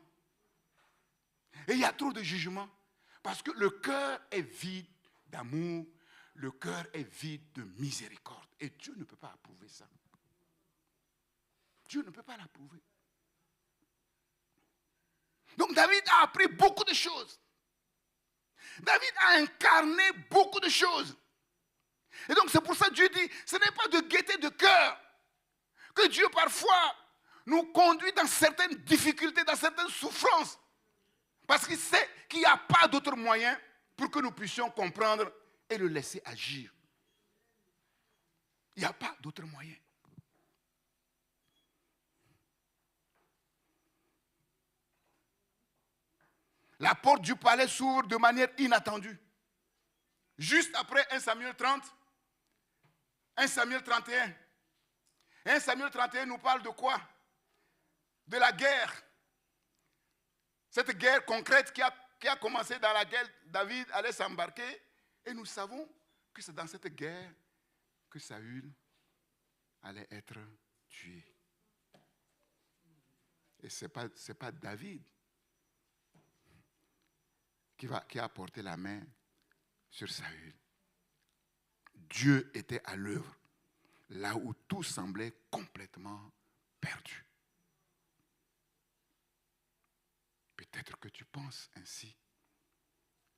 S1: Et il y a trop de jugement parce que le cœur est vide d'amour, le cœur est vide de miséricorde. Et Dieu ne peut pas approuver ça. Dieu ne peut pas l'approuver. Donc David a appris beaucoup de choses. David a incarné beaucoup de choses. Et donc c'est pour ça que Dieu dit, ce n'est pas de gaieté de cœur que Dieu parfois nous conduit dans certaines difficultés, dans certaines souffrances. Parce qu'il sait qu'il n'y a pas d'autre moyen pour que nous puissions comprendre et le laisser agir. Il n'y a pas d'autre moyen. La porte du palais s'ouvre de manière inattendue. Juste après 1 Samuel 30, 1 Samuel 31. 1 Samuel 31 nous parle de quoi? De la guerre. Cette guerre concrète qui a commencé dans laquelle David allait s'embarquer. Et nous savons que c'est dans cette guerre que Saül allait être tué. Et ce n'est pas David qui a porté la main sur Saül. Dieu était à l'œuvre, là où tout semblait complètement perdu. Peut-être que tu penses ainsi,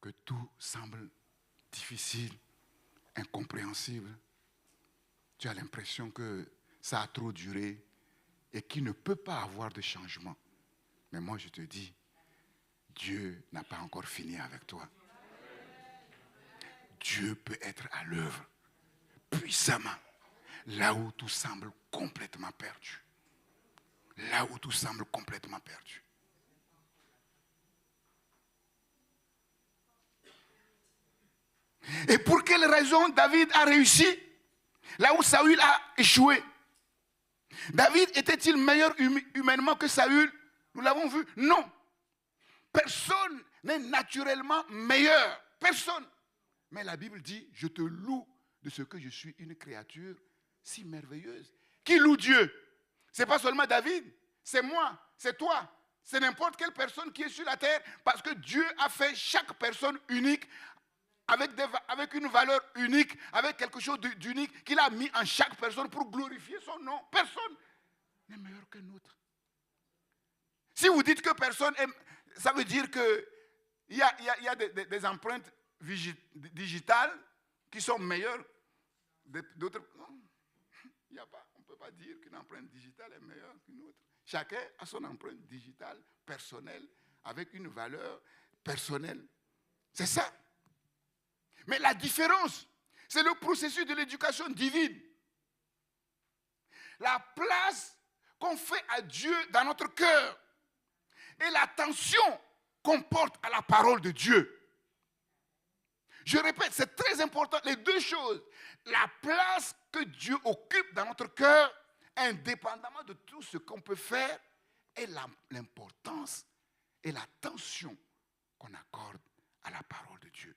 S1: que tout semble difficile, incompréhensible. Tu as l'impression que ça a trop duré et qu'il ne peut pas avoir de changement. Mais moi, je te dis, Dieu n'a pas encore fini avec toi. Dieu peut être à l'œuvre puissamment, là où tout semble complètement perdu. Là où tout semble complètement perdu. Et pour quelle raison David a réussi là où Saül a échoué? David était-il meilleur humainement que Saül? Nous l'avons vu. Non. Personne n'est naturellement meilleur. Personne. Mais la Bible dit, je te loue de ce que je suis une créature si merveilleuse. Qui loue Dieu? Ce n'est pas seulement David, c'est moi, c'est toi. C'est n'importe quelle personne qui est sur la terre parce que Dieu a fait chaque personne unique avec une valeur unique, avec quelque chose d'unique qu'il a mis en chaque personne pour glorifier son nom. Personne n'est meilleur qu'un autre. Si vous dites que personne aime, ça veut dire qu'il y a des empreintes digitales qui sont meilleures d'autres. Non, il n'y a pas. On ne peut pas dire qu'une empreinte digitale est meilleure qu'une autre. Chacun a son empreinte digitale personnelle avec une valeur personnelle. C'est ça. Mais la différence, c'est le processus de l'éducation divine. La place qu'on fait à Dieu dans notre cœur et l'attention qu'on porte à la parole de Dieu. Je répète, c'est très important, les deux choses. La place que Dieu occupe dans notre cœur, indépendamment de tout ce qu'on peut faire, et l'importance et l'attention qu'on accorde à la parole de Dieu.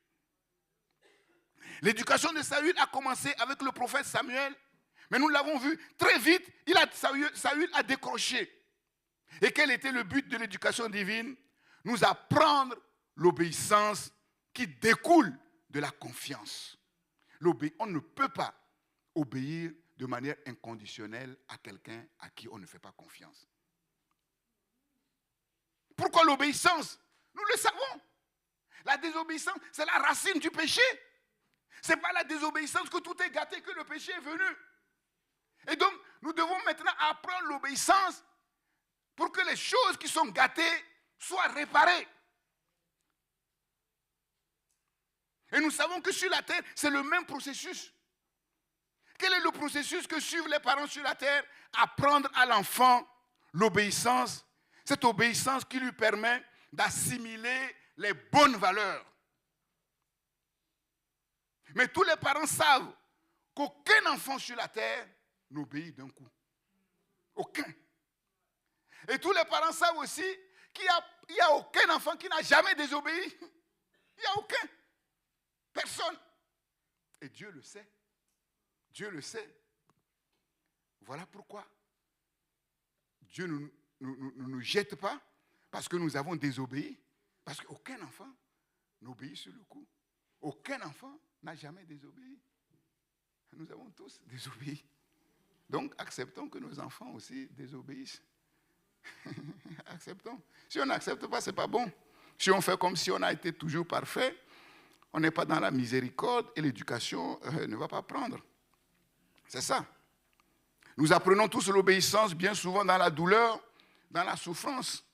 S1: L'éducation de Saül a commencé avec le prophète Samuel, mais nous l'avons vu très vite, Saül a décroché. Et quel était le but de l'éducation divine? Nous apprendre l'obéissance qui découle de la confiance. On ne peut pas obéir de manière inconditionnelle à quelqu'un à qui on ne fait pas confiance. Pourquoi l'obéissance? Nous le savons. La désobéissance, c'est la racine du péché. Ce n'est pas la désobéissance que tout est gâté, que le péché est venu. Et donc, nous devons maintenant apprendre l'obéissance pour que les choses qui sont gâtées soient réparées. Et nous savons que sur la terre, c'est le même processus. Quel est le processus que suivent les parents sur la terre? Apprendre à l'enfant l'obéissance, cette obéissance qui lui permet d'assimiler les bonnes valeurs. Mais tous les parents savent qu'aucun enfant sur la terre n'obéit d'un coup. Aucun. Et tous les parents savent aussi qu'il n'y a aucun enfant qui n'a jamais désobéi. Il n'y a aucun. Personne. Et Dieu le sait. Dieu le sait. Voilà pourquoi Dieu ne nous jette pas parce que nous avons désobéi. Parce qu'aucun enfant n'obéit sur le coup. Aucun enfant n'a jamais désobéi. Nous avons tous désobéi. Donc, acceptons que nos enfants aussi désobéissent. Acceptons. Si on n'accepte pas, ce n'est pas bon. Si on fait comme si on a été toujours parfait, on n'est pas dans la miséricorde et l'éducation ne va pas prendre. C'est ça. Nous apprenons tous l'obéissance bien souvent dans la douleur, dans la souffrance.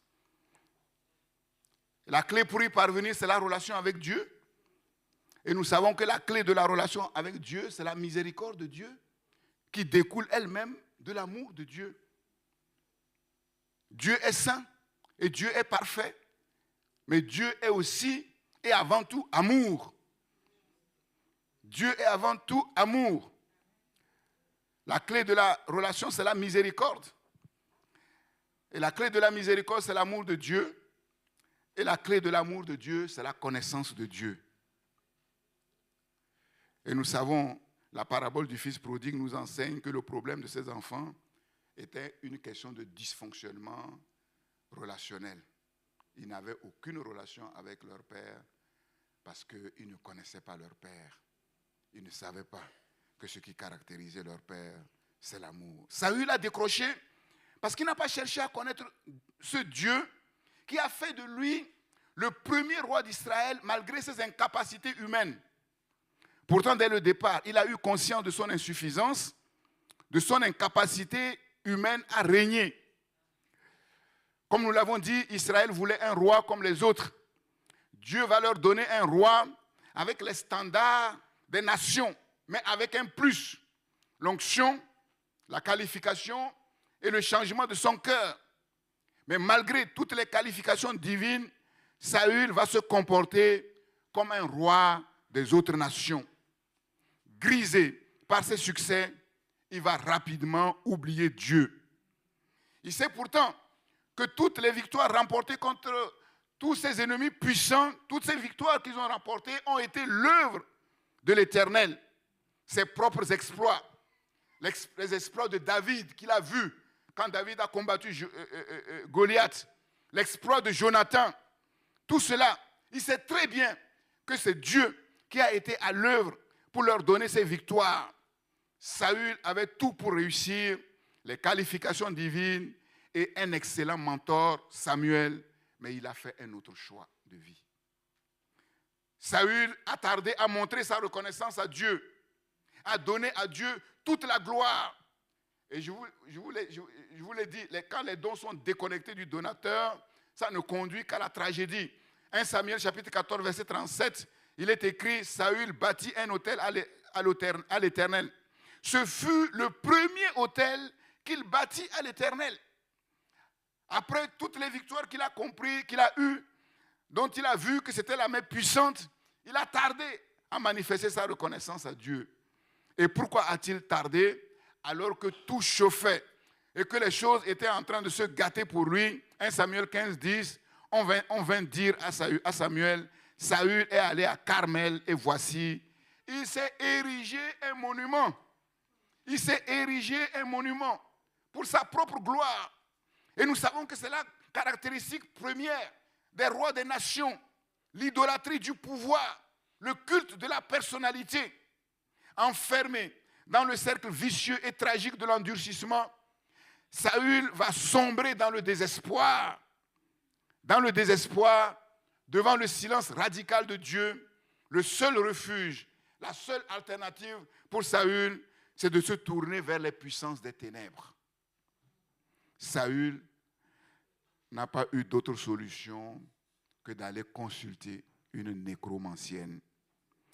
S1: La clé pour y parvenir, c'est la relation avec Dieu. Et nous savons que la clé de la relation avec Dieu, c'est la miséricorde de Dieu, qui découle elle-même de l'amour de Dieu. Dieu est saint et Dieu est parfait, mais Dieu est aussi et avant tout amour. Dieu est avant tout amour. La clé de la relation, c'est la miséricorde. Et la clé de la miséricorde, c'est l'amour de Dieu. Et la clé de l'amour de Dieu, c'est la connaissance de Dieu. Et nous savons, la parabole du fils prodigue nous enseigne que le problème de ces enfants était une question de dysfonctionnement relationnel. Ils n'avaient aucune relation avec leur père parce qu'ils ne connaissaient pas leur père. Ils ne savaient pas que ce qui caractérisait leur père, c'est l'amour. Saül a décroché parce qu'il n'a pas cherché à connaître ce Dieu qui a fait de lui le premier roi d'Israël malgré ses incapacités humaines. Pourtant, dès le départ, il a eu conscience de son insuffisance, de son incapacité humaine à régner. Comme nous l'avons dit, Israël voulait un roi comme les autres. Dieu va leur donner un roi avec les standards des nations, mais avec un plus. L'onction, la qualification et le changement de son cœur. Mais malgré toutes les qualifications divines, Saül va se comporter comme un roi des autres nations. Grisé par ses succès, il va rapidement oublier Dieu. Il sait pourtant que toutes les victoires remportées contre tous ses ennemis puissants, toutes ces victoires qu'ils ont remportées ont été l'œuvre de l'Éternel. Ses propres exploits, les exploits de David qu'il a vus quand David a combattu Goliath, l'exploit de Jonathan, tout cela, il sait très bien que c'est Dieu qui a été à l'œuvre pour leur donner ces victoires. Saül avait tout pour réussir, les qualifications divines et un excellent mentor, Samuel, mais il a fait un autre choix de vie. Saül a tardé à montrer sa reconnaissance à Dieu, à donner à Dieu toute la gloire. Et je vous l'ai dit, quand les dons sont déconnectés du donateur, ça ne conduit qu'à la tragédie. 1 Samuel chapitre 14, verset 37, il est écrit, Saül bâtit un autel à l'Éternel. Ce fut le premier autel qu'il bâtit à l'Éternel. Après toutes les victoires qu'il a compris, qu'il a eues, dont il a vu que c'était la main puissante, il a tardé à manifester sa reconnaissance à Dieu. Et pourquoi a-t-il tardé alors que tout chauffait et que les choses étaient en train de se gâter pour lui? 1 Samuel 15, 10, on vint dire à Samuel, Saül est allé à Carmel et voici, il s'est érigé un monument. Il s'est érigé un monument pour sa propre gloire. Et nous savons que c'est la caractéristique première des rois des nations, l'idolâtrie du pouvoir, le culte de la personnalité. Enfermé dans le cercle vicieux et tragique de l'endurcissement, Saül va sombrer dans le désespoir. Dans le désespoir, devant le silence radical de Dieu, le seul refuge, la seule alternative pour Saül, c'est de se tourner vers les puissances des ténèbres. Saül n'a pas eu d'autre solution que d'aller consulter une nécromancienne,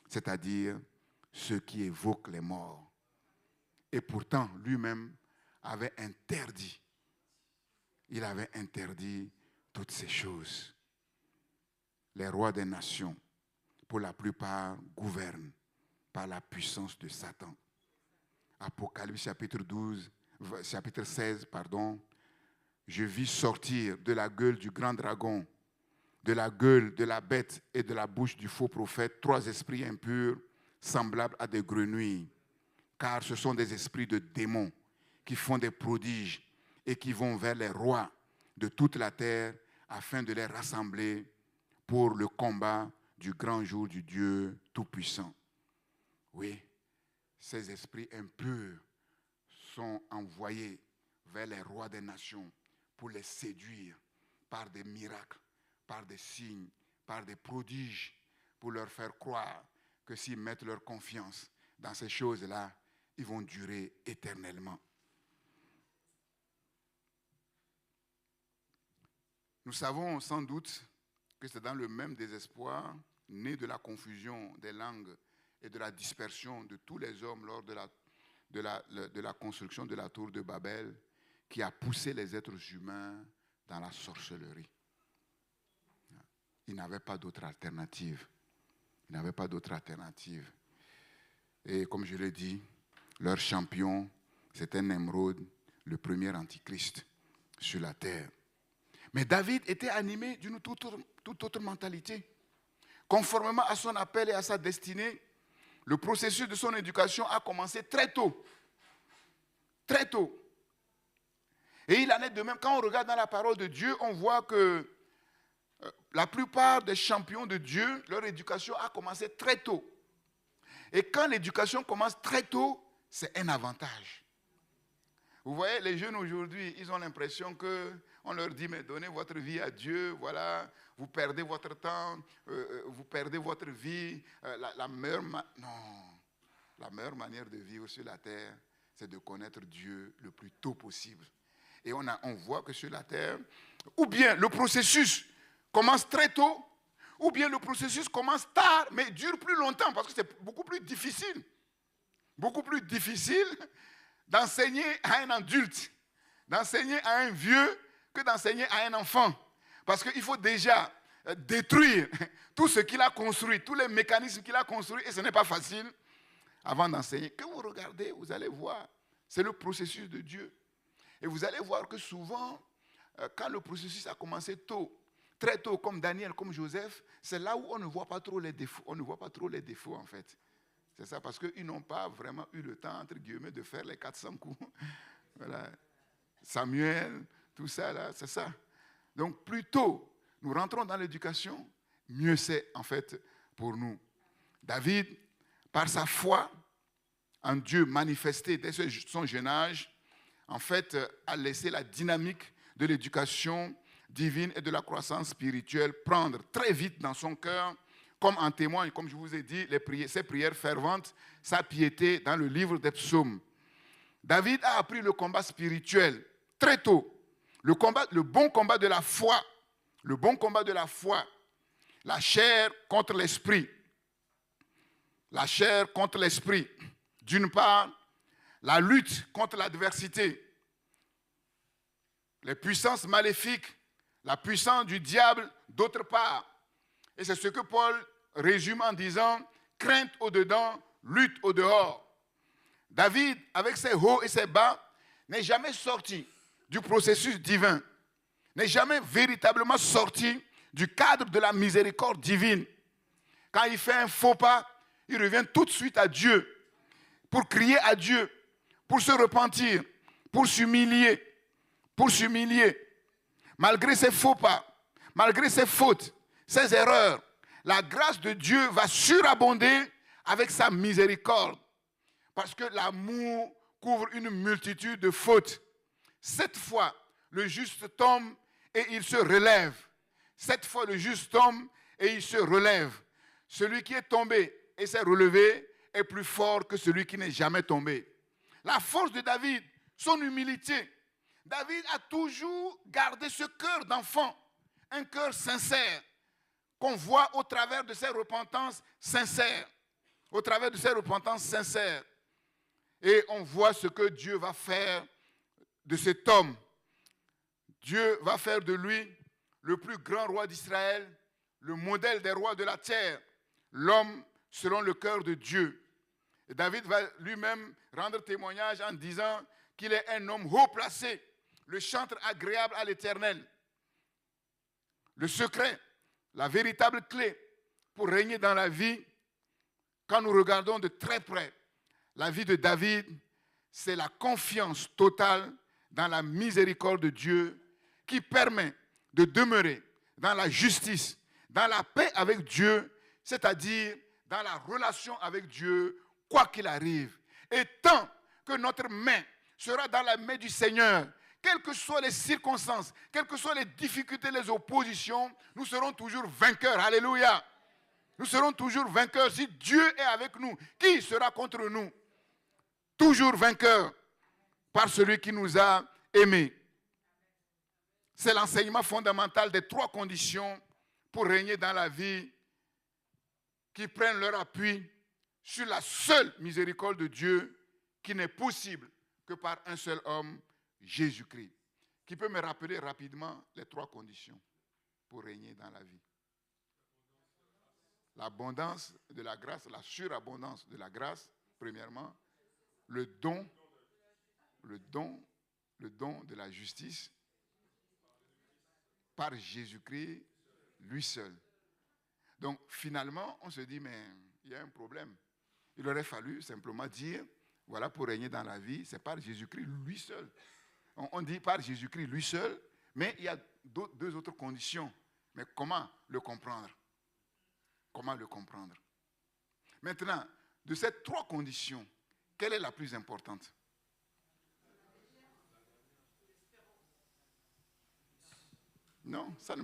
S1: c'est-à-dire ceux qui évoquent les morts. Et pourtant, lui-même avait interdit, il avait interdit toutes ces choses. Les rois des nations, pour la plupart, gouvernent par la puissance de Satan. Apocalypse chapitre 16, je vis sortir de la gueule du grand dragon, de la gueule de la bête et de la bouche du faux prophète, 3 esprits impurs semblables à des grenouilles, car ce sont des esprits de démons qui font des prodiges et qui vont vers les rois de toute la terre afin de les rassembler pour le combat du grand jour du Dieu Tout-Puissant. Oui, ces esprits impurs sont envoyés vers les rois des nations pour les séduire par des miracles, par des signes, par des prodiges, pour leur faire croire que s'ils mettent leur confiance dans ces choses-là, ils vont durer éternellement. Nous savons sans doute que c'est dans le même désespoir, né de la confusion des langues et de la dispersion de tous les hommes lors de la construction de la tour de Babel, qui a poussé les êtres humains dans la sorcellerie. Ils n'avaient pas d'autre alternative. Ils n'avaient pas d'autre alternative. Et comme je l'ai dit, leur champion, c'était Nemrod, le premier antichrist sur la terre. Mais David était animé d'une toute autre mentalité. Conformément à son appel et à sa destinée, le processus de son éducation a commencé très tôt. Très tôt. Et il en est de même, quand on regarde dans la parole de Dieu, on voit que la plupart des champions de Dieu, leur éducation a commencé très tôt. Et quand l'éducation commence très tôt, c'est un avantage. Vous voyez, les jeunes aujourd'hui, ils ont l'impression qu'on leur dit, mais donnez votre vie à Dieu, voilà, vous perdez votre temps, vous perdez votre vie. La meilleure manière de vivre sur la terre, c'est de connaître Dieu le plus tôt possible. Et on voit que sur la terre, ou bien le processus commence très tôt, ou bien le processus commence tard, mais dure plus longtemps, parce que c'est beaucoup plus difficile d'enseigner à un adulte, d'enseigner à un vieux, que d'enseigner à un enfant. Parce qu'il faut déjà détruire tout ce qu'il a construit, tous les mécanismes qu'il a construits, et ce n'est pas facile avant d'enseigner. Quand vous regardez, vous allez voir, c'est le processus de Dieu. Et vous allez voir que souvent, quand le processus a commencé tôt, très tôt, comme Daniel, comme Joseph, c'est là où on ne voit pas trop les défauts. On ne voit pas trop les défauts, en fait. C'est ça, parce qu'ils n'ont pas vraiment eu le temps, entre guillemets, de faire les 400 coups. Voilà. Samuel, tout ça, là, c'est ça. Donc, plus tôt nous rentrons dans l'éducation, mieux c'est, en fait, pour nous. David, par sa foi en Dieu manifestée dès son jeune âge, en fait, a laissé la dynamique de l'éducation divine et de la croissance spirituelle prendre très vite dans son cœur, comme en témoigne, comme je vous ai dit, ses prières ferventes, sa piété dans le livre des psaumes. David a appris le combat spirituel très tôt, le bon combat de la foi, le bon combat de la foi, la chair contre l'esprit. La chair contre l'esprit. D'une part, la lutte contre l'adversité, les puissances maléfiques, la puissance du diable, d'autre part. Et c'est ce que Paul résume en disant « crainte au-dedans, lutte au-dehors ». David, avec ses hauts et ses bas, n'est jamais sorti du processus divin, n'est jamais véritablement sorti du cadre de la miséricorde divine. Quand il fait un faux pas, il revient tout de suite à Dieu pour crier à Dieu, pour se repentir, pour s'humilier. Malgré ses faux pas, malgré ses fautes, ses erreurs, la grâce de Dieu va surabonder avec sa miséricorde. Parce que l'amour couvre une multitude de fautes. 7 fois, le juste tombe et il se relève. 7 fois, le juste tombe et il se relève. Celui qui est tombé et s'est relevé est plus fort que celui qui n'est jamais tombé. La force de David, son humilité. David a toujours gardé ce cœur d'enfant, un cœur sincère, qu'on voit au travers de ses repentances sincères. Au travers de ses repentances sincères. Et on voit ce que Dieu va faire de cet homme. Dieu va faire de lui le plus grand roi d'Israël, le modèle des rois de la terre, l'homme selon le cœur de Dieu. Et David va lui-même rendre témoignage en disant qu'il est un homme haut placé, le chantre agréable à l'Éternel. Le secret, la véritable clé pour régner dans la vie, quand nous regardons de très près la vie de David, c'est la confiance totale dans la miséricorde de Dieu qui permet de demeurer dans la justice, dans la paix avec Dieu, c'est-à-dire dans la relation avec Dieu, quoi qu'il arrive. Et tant que notre main sera dans la main du Seigneur, quelles que soient les circonstances, quelles que soient les difficultés, les oppositions, nous serons toujours vainqueurs. Alléluia. Nous serons toujours vainqueurs. Si Dieu est avec nous, qui sera contre nous? Toujours vainqueurs par celui qui nous a aimés. C'est l'enseignement fondamental des 3 conditions pour régner dans la vie qui prennent leur appui sur la seule miséricorde de Dieu qui n'est possible que par un seul homme, Jésus-Christ. Qui peut me rappeler rapidement les 3 conditions pour régner dans la vie? L'abondance de la grâce, la surabondance de la grâce, premièrement. Le don de la justice par Jésus-Christ, lui seul. Donc finalement, on se dit, mais il y a un problème. Il aurait fallu simplement dire, voilà, pour régner dans la vie, c'est par Jésus-Christ, lui seul. On dit par Jésus-Christ, lui seul, mais il y a 2 autres conditions. Mais comment le comprendre? Comment le comprendre? Maintenant, de ces 3 conditions, quelle est la plus importante? Non, ça ne...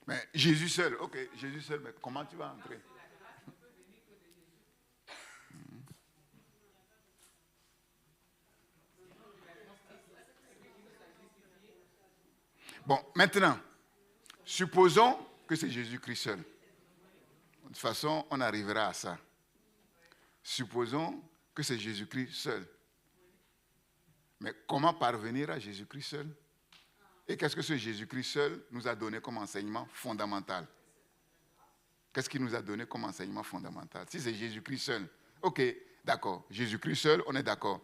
S1: Mais Jésus seul, ok, Jésus seul, mais comment tu vas entrer? Bon, maintenant, supposons que c'est Jésus-Christ seul. De toute façon, on arrivera à ça. Supposons que c'est Jésus-Christ seul. Mais comment parvenir à Jésus-Christ seul? Et qu'est-ce que ce Jésus-Christ seul nous a donné comme enseignement fondamental? Qu'est-ce qu'il nous a donné comme enseignement fondamental? Si c'est Jésus-Christ seul, ok, d'accord. Jésus-Christ seul, on est d'accord.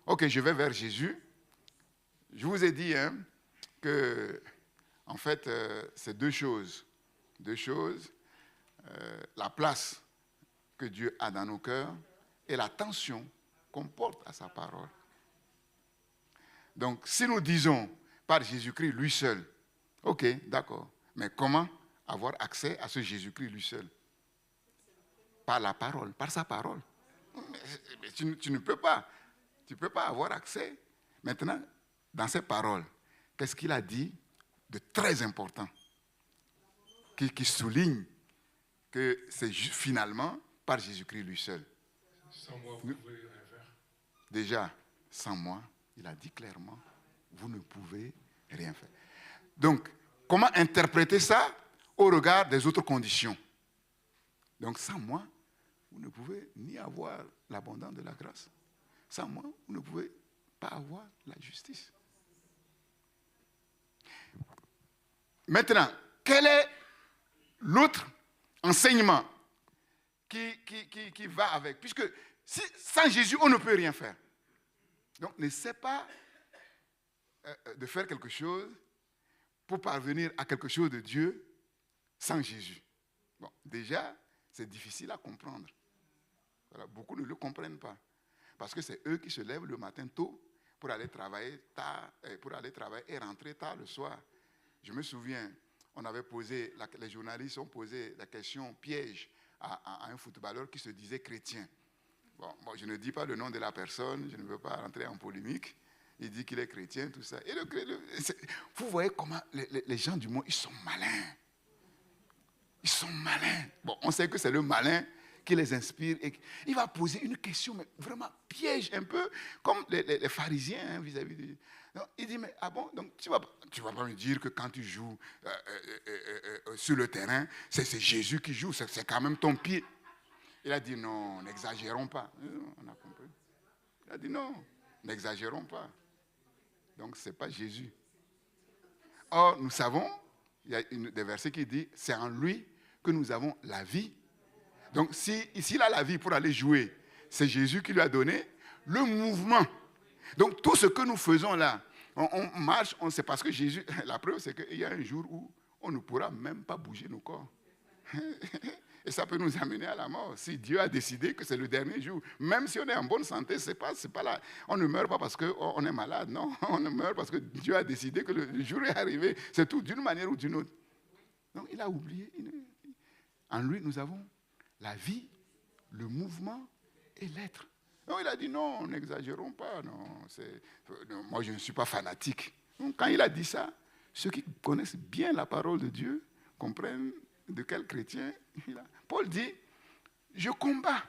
S1: Ok, je vais vers Jésus. Je vous ai dit que, en fait, c'est 2 choses. 2 choses. La place que Dieu a dans nos cœurs et l'attention qu'on porte à sa parole. Donc, si nous disons par Jésus-Christ, lui seul, ok, d'accord. Mais comment avoir accès à ce Jésus-Christ lui seul? Par la parole, par sa parole. Mais tu ne peux pas. Tu ne peux pas avoir accès. Maintenant, dans ses paroles, qu'est-ce qu'il a dit de très important qui souligne que c'est finalement par Jésus-Christ lui seul.
S3: Sans moi, vous ne pouvez rien faire.
S1: Déjà, sans moi, il a dit clairement, vous ne pouvez rien faire. Donc, comment interpréter ça au regard des autres conditions? Donc, sans moi, vous ne pouvez ni avoir l'abondance de la grâce. Sans moi, vous ne pouvez pas avoir la justice. Maintenant, quel est l'autre enseignement qui va avec? Puisque sans Jésus, on ne peut rien faire. Donc, n'essaie pas de faire quelque chose pour parvenir à quelque chose de Dieu sans Jésus. Bon, déjà, c'est difficile à comprendre. Voilà, beaucoup ne le comprennent pas. Parce que c'est eux qui se lèvent le matin tôt pour aller travailler tard, et rentrer tard le soir. Je me souviens, les journalistes ont posé la question piège à un footballeur qui se disait chrétien. Bon, je ne dis pas le nom de la personne, je ne veux pas rentrer en polémique. Il dit qu'il est chrétien, tout ça. Et vous voyez comment les gens du monde, ils sont malins. Ils sont malins. Bon, on sait que c'est le malin qui les inspire. Et il va poser une question, mais vraiment piège un peu, comme les pharisiens vis-à-vis de... Donc, il dit, mais ah bon, donc tu vas pas me dire que quand tu joues sur le terrain, c'est Jésus qui joue, c'est quand même ton pied. Il a dit, non, n'exagérons pas. On a compris. Il a dit, non, n'exagérons pas. Donc, ce n'est pas Jésus. Or, nous savons, il y a des versets qui disent, c'est en lui que nous avons la vie. Donc, s'il a la vie pour aller jouer, c'est Jésus qui lui a donné le mouvement. Donc, tout ce que nous faisons là, on marche, c'est parce que Jésus, la preuve, c'est qu'il y a un jour où on ne pourra même pas bouger nos corps. Et ça peut nous amener à la mort. Si Dieu a décidé que c'est le dernier jour, même si on est en bonne santé, c'est pas là. On ne meurt pas parce qu'on est malade, non. On ne meurt parce que Dieu a décidé que le jour est arrivé. C'est tout, d'une manière ou d'une autre. Donc, il a oublié. En lui, nous avons la vie, le mouvement et l'être. Donc, il a dit non, n'exagérons pas. Non, moi, je ne suis pas fanatique. Donc, quand il a dit ça, ceux qui connaissent bien la parole de Dieu comprennent de quel chrétien il a. Paul dit, je combats,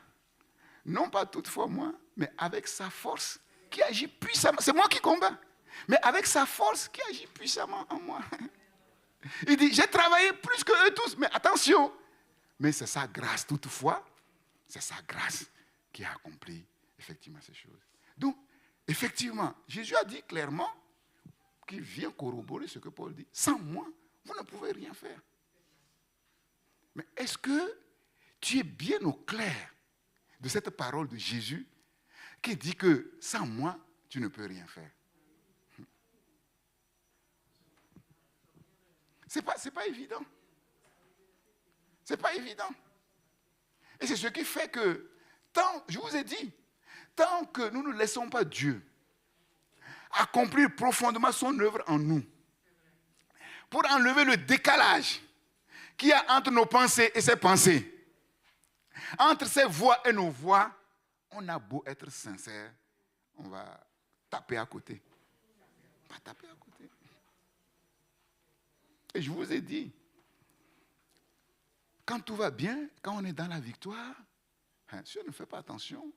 S1: non pas toutefois moi, mais avec sa force qui agit puissamment. C'est moi qui combats, mais avec sa force qui agit puissamment en moi. Il dit, j'ai travaillé plus que eux tous, mais attention, mais c'est sa grâce toutefois, c'est sa grâce qui a accompli effectivement ces choses. Donc, effectivement, Jésus a dit clairement qu'il vient corroborer ce que Paul dit. Sans moi, vous ne pouvez rien faire. Mais est-ce que tu es bien au clair de cette parole de Jésus qui dit que sans moi, tu ne peux rien faire? C'est pas évident. C'est pas évident. Et c'est ce qui fait que, je vous ai dit, tant que nous ne laissons pas Dieu accomplir profondément son œuvre en nous, pour enlever le décalage qu'il y a entre nos pensées et ses pensées, entre ses voix et nos voix, on a beau être sincère, on va taper à côté. On va taper à côté. Et je vous ai dit, quand tout va bien, quand on est dans la victoire, si on ne fait pas attention,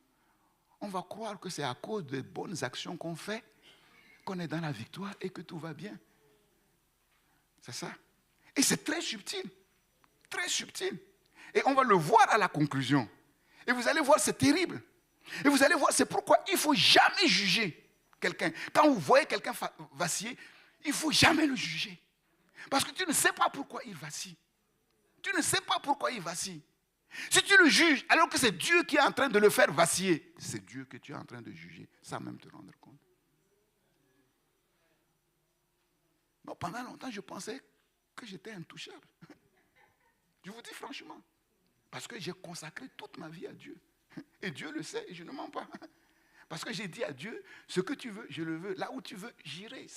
S1: on va croire que c'est à cause des bonnes actions qu'on fait qu'on est dans la victoire et que tout va bien. C'est ça. Et c'est très subtil. Très subtil. Et on va le voir à la conclusion. Et vous allez voir, c'est terrible. Et vous allez voir, c'est pourquoi il ne faut jamais juger quelqu'un. Quand vous voyez quelqu'un vaciller, il ne faut jamais le juger. Parce que tu ne sais pas pourquoi il vacille. Tu ne sais pas pourquoi il vacille. Si tu le juges, alors que c'est Dieu qui est en train de le faire vaciller, c'est Dieu que tu es en train de juger, sans même te rendre compte. Non, pendant longtemps, je pensais que j'étais intouchable. Je vous dis franchement. Parce que j'ai consacré toute ma vie à Dieu. Et Dieu le sait et je ne mens pas. Parce que j'ai dit à Dieu, ce que tu veux, je le veux. Là où tu veux, j'irai. Et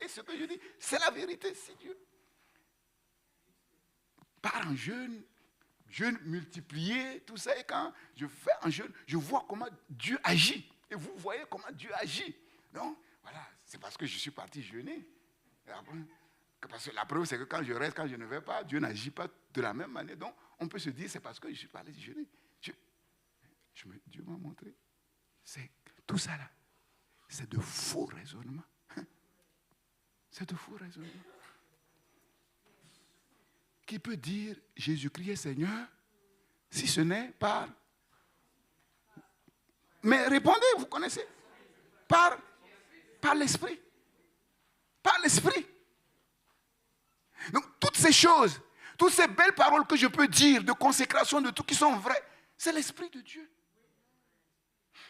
S1: ce que je dis, c'est la vérité, c'est Dieu. pars en jeûne multiplié, tout ça. Et quand je fais un jeûne, je vois comment Dieu agit. Et vous voyez comment Dieu agit. Donc, voilà, c'est parce que je suis parti jeûner. Parce que la preuve, c'est que quand je reste, quand je ne vais pas, Dieu n'agit pas de la même manière. Donc, on peut se dire, c'est parce que je suis parti jeûner. Dieu m'a montré. Tout ça là, c'est de faux raisonnements. C'est de faux raisonnements. Qui peut dire Jésus-Christ est Seigneur si ce n'est par... Mais répondez, vous connaissez. Par l'Esprit. Par l'Esprit. Donc toutes ces choses, toutes ces belles paroles que je peux dire de consécration, de tout qui sont vraies, c'est l'Esprit de Dieu.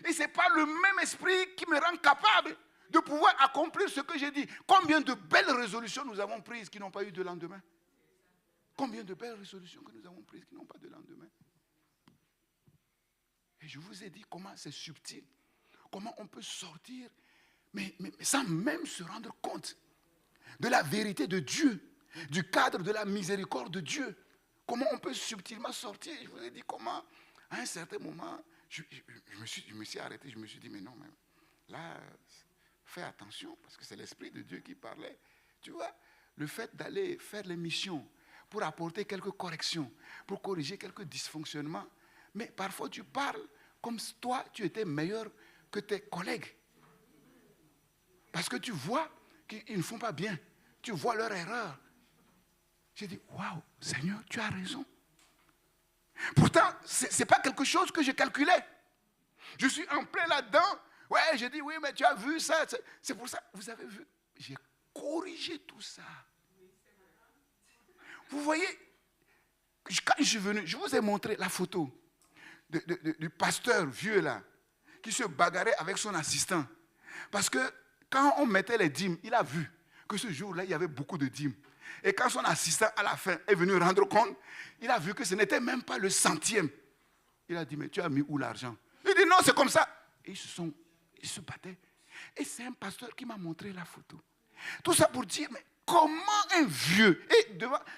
S1: Et ce n'est pas le même esprit qui me rend capable de pouvoir accomplir ce que j'ai dit. Combien de belles résolutions nous avons prises qui n'ont pas eu de lendemain? Combien de belles résolutions que nous avons prises qui n'ont pas de lendemain? Et je vous ai dit comment c'est subtil. Comment on peut sortir, mais sans même se rendre compte de la vérité de Dieu, du cadre de la miséricorde de Dieu. Comment on peut subtilement sortir. Je vous ai dit comment, à un certain moment, je me suis arrêté, je me suis dit, mais non, mais là, fais attention, parce que c'est l'Esprit de Dieu qui parlait. Tu vois, le fait d'aller faire les missions pour apporter quelques corrections, pour corriger quelques dysfonctionnements, mais parfois tu parles comme si toi, tu étais meilleur que tes collègues. Parce que tu vois qu'ils ne font pas bien. Tu vois leur erreur. J'ai dit, waouh, Seigneur, tu as raison. Pourtant, ce n'est pas quelque chose que je calculais. Je suis en plein là-dedans. Ouais, j'ai dit, oui, mais tu as vu ça. C'est pour ça, vous avez vu, j'ai corrigé tout ça. Vous voyez, quand je suis venu, je vous ai montré la photo du pasteur vieux là, qui se bagarrait avec son assistant. Parce que quand on mettait les dîmes, il a vu que ce jour-là, il y avait beaucoup de dîmes. Et quand son assistant, à la fin, est venu rendre compte, il a vu que ce n'était même pas le centième. Il a dit, mais tu as mis où l'argent? Il dit, non, c'est comme ça. Et ils se battaient. Et c'est un pasteur qui m'a montré la photo. Tout ça pour dire, mais comment un vieux,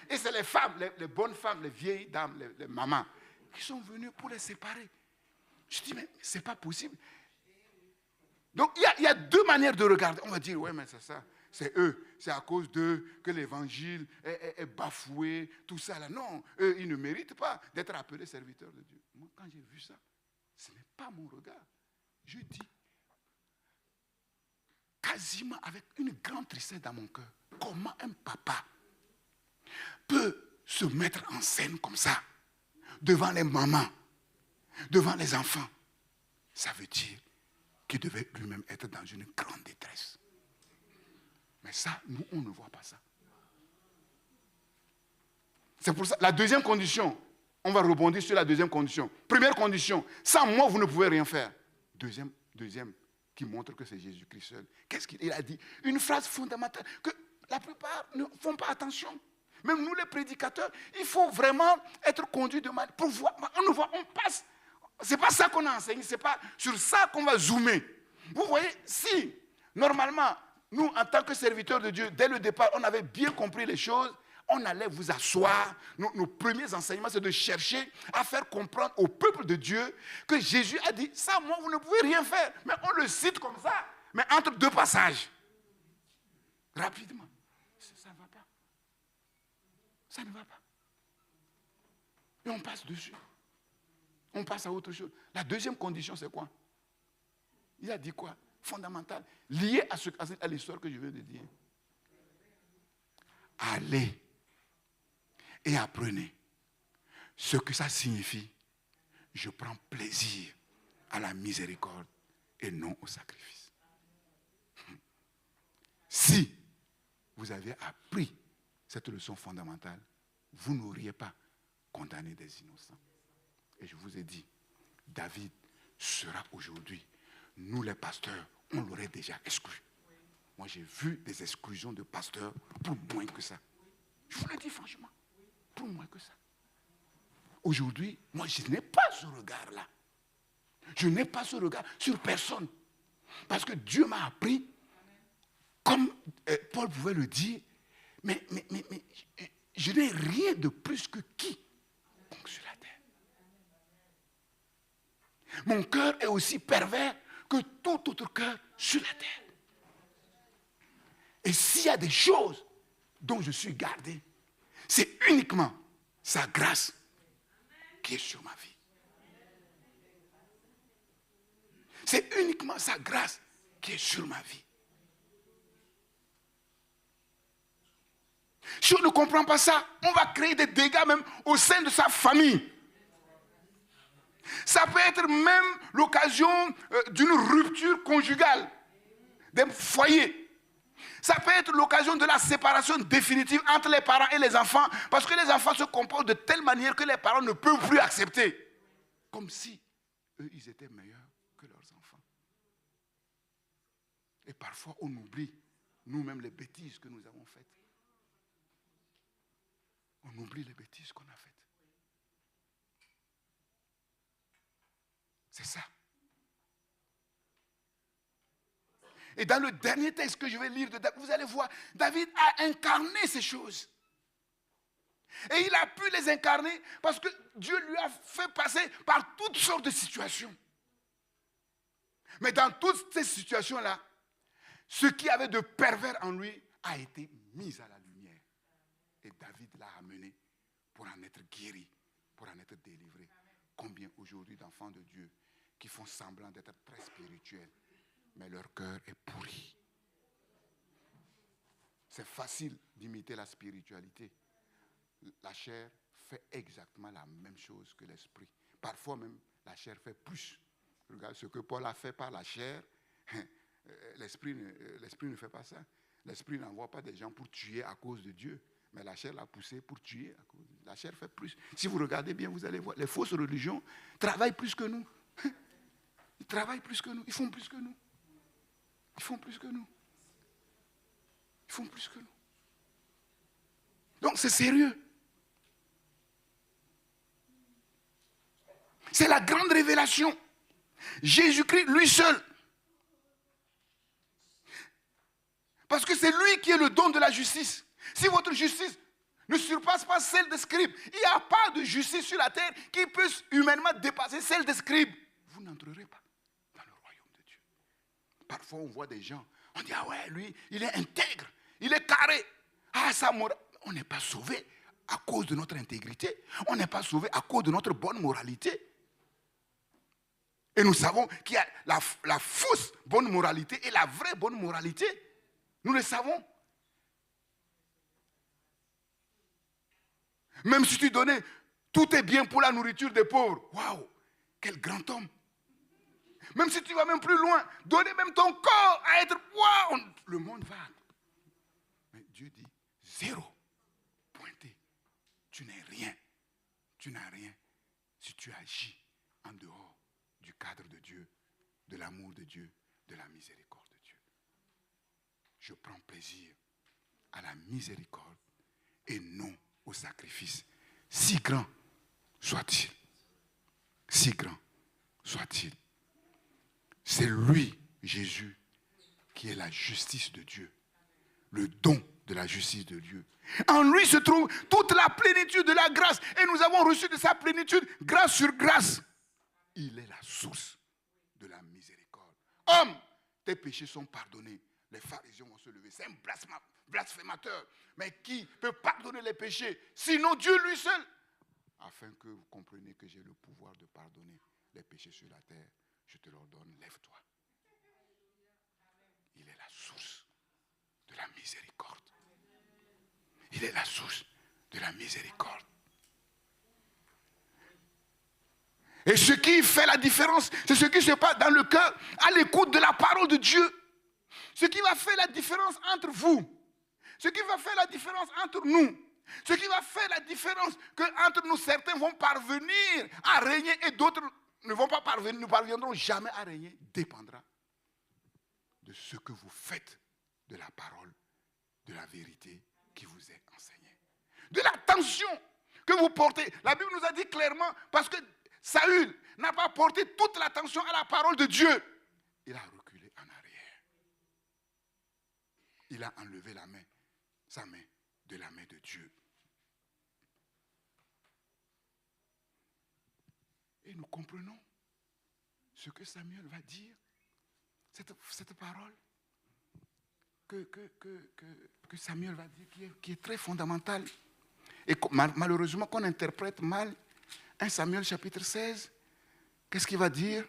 S1: et c'est les femmes, les bonnes femmes, les vieilles dames, les mamans, qui sont venues pour les séparer. Je dis, mais c'est pas possible. Donc, il y a deux manières de regarder. On va dire, ouais, mais c'est ça. C'est eux. C'est à cause d'eux que l'évangile est bafoué, tout ça là. Non, eux, ils ne méritent pas d'être appelés serviteurs de Dieu. Moi, quand j'ai vu ça, ce n'est pas mon regard. Je dis, quasiment avec une grande tristesse dans mon cœur, comment un papa peut se mettre en scène comme ça, devant les mamans, devant les enfants? Ça veut dire qu'il devait lui-même être dans une grande détresse. Mais ça, nous, on ne voit pas ça. C'est pour ça, la deuxième condition, on va rebondir sur la deuxième condition. Première condition, sans moi, vous ne pouvez rien faire. Deuxième, qui montre que c'est Jésus-Christ seul. Qu'est-ce qu'il a dit? Une phrase fondamentale que la plupart ne font pas attention. Même nous, les prédicateurs, il faut vraiment être conduit de mal pour voir. On passe. C'est pas ça qu'on a enseigné, c'est pas sur ça qu'on va zoomer. Vous voyez, si, normalement, nous, en tant que serviteurs de Dieu, dès le départ, on avait bien compris les choses, on allait vous asseoir. Nos premiers enseignements, c'est de chercher à faire comprendre au peuple de Dieu que Jésus a dit, ça, moi, vous ne pouvez rien faire. Mais on le cite comme ça, mais entre deux passages. Rapidement. Ça ne va pas. Ça ne va pas. Et on passe dessus. On passe à autre chose. La deuxième condition, c'est quoi? Il a dit quoi? Fondamental. Lié à l'histoire que je viens de dire. Allez et apprenez ce que ça signifie. Je prends plaisir à la miséricorde et non au sacrifice. Si vous avez appris cette leçon fondamentale, vous n'auriez pas condamné des innocents. Et je vous ai dit, David sera aujourd'hui, nous les pasteurs, on l'aurait déjà exclu. Moi, j'ai vu des exclusions de pasteurs pour moins que ça. Je vous le dis franchement, pour moins que ça. Aujourd'hui, moi, je n'ai pas ce regard-là. Je n'ai pas ce regard sur personne. Parce que Dieu m'a appris, comme Paul pouvait le dire, mais je n'ai rien de plus que quiconque sur la terre. Mon cœur est aussi pervers que tout autre cœur sur la terre. Et s'il y a des choses dont je suis gardé, c'est uniquement sa grâce qui est sur ma vie. C'est uniquement sa grâce qui est sur ma vie. Si on ne comprend pas ça, on va créer des dégâts même au sein de sa famille. Ça peut être même l'occasion d'une rupture conjugale, d'un foyer. Ça peut être l'occasion de la séparation définitive entre les parents et les enfants, parce que les enfants se comportent de telle manière que les parents ne peuvent plus accepter. Comme si eux, ils étaient meilleurs que leurs enfants. Et parfois, on oublie nous-mêmes les bêtises que nous avons faites. On oublie les bêtises qu'on a faites. C'est ça. Et dans le dernier texte que je vais lire de David, vous allez voir, David a incarné ces choses. Et il a pu les incarner parce que Dieu lui a fait passer par toutes sortes de situations. Mais dans toutes ces situations-là, ce qui avait de pervers en lui a été mis à la lumière. Et David l'a amené pour en être guéri, pour en être délivré. Combien aujourd'hui d'enfants de Dieu qui font semblant d'être très spirituels, mais leur cœur est pourri. C'est facile d'imiter la spiritualité. La chair fait exactement la même chose que l'esprit. Parfois même, la chair fait plus. Regarde ce que Paul a fait par la chair. L'esprit ne fait pas ça. L'esprit n'envoie pas des gens pour tuer à cause de Dieu. Mais la chair l'a poussé pour tuer à cause de Dieu. La chair fait plus. Si vous regardez bien, vous allez voir. Les fausses religions travaillent plus que nous. Ils travaillent plus que nous. Ils font plus que nous. Ils font plus que nous. Ils font plus que nous. Donc c'est sérieux. C'est la grande révélation. Jésus-Christ, lui seul. Parce que c'est lui qui est le don de la justice. Si votre justice ne surpasse pas celle des scribes, il n'y a pas de justice sur la terre qui puisse humainement dépasser celle des scribes. Vous n'entrerez pas dans le royaume de Dieu. Parfois, on voit des gens, on dit, ah ouais, lui, il est intègre, il est carré. Ah, ça, on n'est pas sauvé à cause de notre intégrité. On n'est pas sauvé à cause de notre bonne moralité. Et nous savons qu'il y a la fausse bonne moralité et la vraie bonne moralité. Nous le savons. Même si tu donnais tout est bien pour la nourriture des pauvres. Waouh, quel grand homme. Même si tu vas même plus loin, donner même ton corps à être waouh, le monde va. Mais Dieu dit zéro. Pointé. Tu n'es rien. Tu n'as rien si tu agis en dehors du cadre de Dieu, de l'amour de Dieu, de la miséricorde de Dieu. Je prends plaisir à la miséricorde et non au sacrifice, si grand soit-il. Si grand soit-il. C'est lui, Jésus, qui est la justice de Dieu, le don de la justice de Dieu. En lui se trouve toute la plénitude de la grâce et nous avons reçu de sa plénitude grâce sur grâce. Il est la source de la miséricorde. Homme, tes péchés sont pardonnés. Les pharisiens vont se lever. C'est un blasphémateur. Mais qui peut pardonner les péchés? Sinon Dieu lui seul. Afin que vous compreniez que j'ai le pouvoir de pardonner les péchés sur la terre, je te l'ordonne, lève-toi. Il est la source de la miséricorde. Il est la source de la miséricorde. Et ce qui fait la différence, c'est ce qui se passe dans le cœur, à l'écoute de la parole de Dieu. Ce qui va faire la différence entre vous, ce qui va faire la différence entre nous, ce qui va faire la différence qu'entre nous, certains vont parvenir à régner et d'autres ne vont pas parvenir, ne parviendront jamais à régner, dépendra de ce que vous faites de la parole, de la vérité qui vous est enseignée. De l'attention que vous portez. La Bible nous a dit clairement, parce que Saül n'a pas porté toute l'attention à la parole de Dieu. Il a reculé en arrière. Il a enlevé sa main de la main de Dieu. Et nous comprenons ce que Samuel va dire, cette parole que Samuel va dire, qui est très fondamentale. Et malheureusement qu'on interprète mal 1 Samuel chapitre 16. Qu'est-ce qu'il va dire?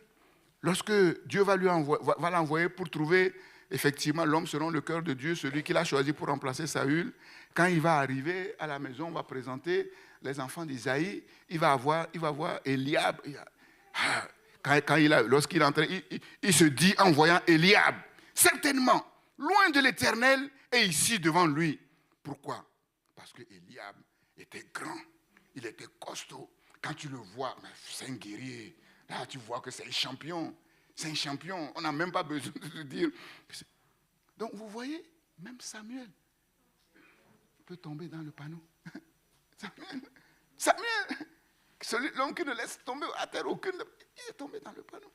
S1: Lorsque Dieu va l'envoyer pour trouver effectivement l'homme selon le cœur de Dieu, celui qu'il a choisi pour remplacer Saül, quand il va arriver à la maison, on va présenter les enfants d'Isaïe, il va voir Eliab. Lorsqu'il est entré, il se dit en voyant Eliab, certainement, loin de l'Éternel et ici devant lui. Pourquoi? Parce que Eliab était grand, il était costaud. Quand tu le vois, c'est un guerrier. Là, tu vois que c'est un champion. C'est un champion. On n'a même pas besoin de te dire. Donc, vous voyez, même Samuel peut tomber dans le panneau. Samuel, l'homme qui ne laisse tomber à terre aucune, il est tombé dans le panneau.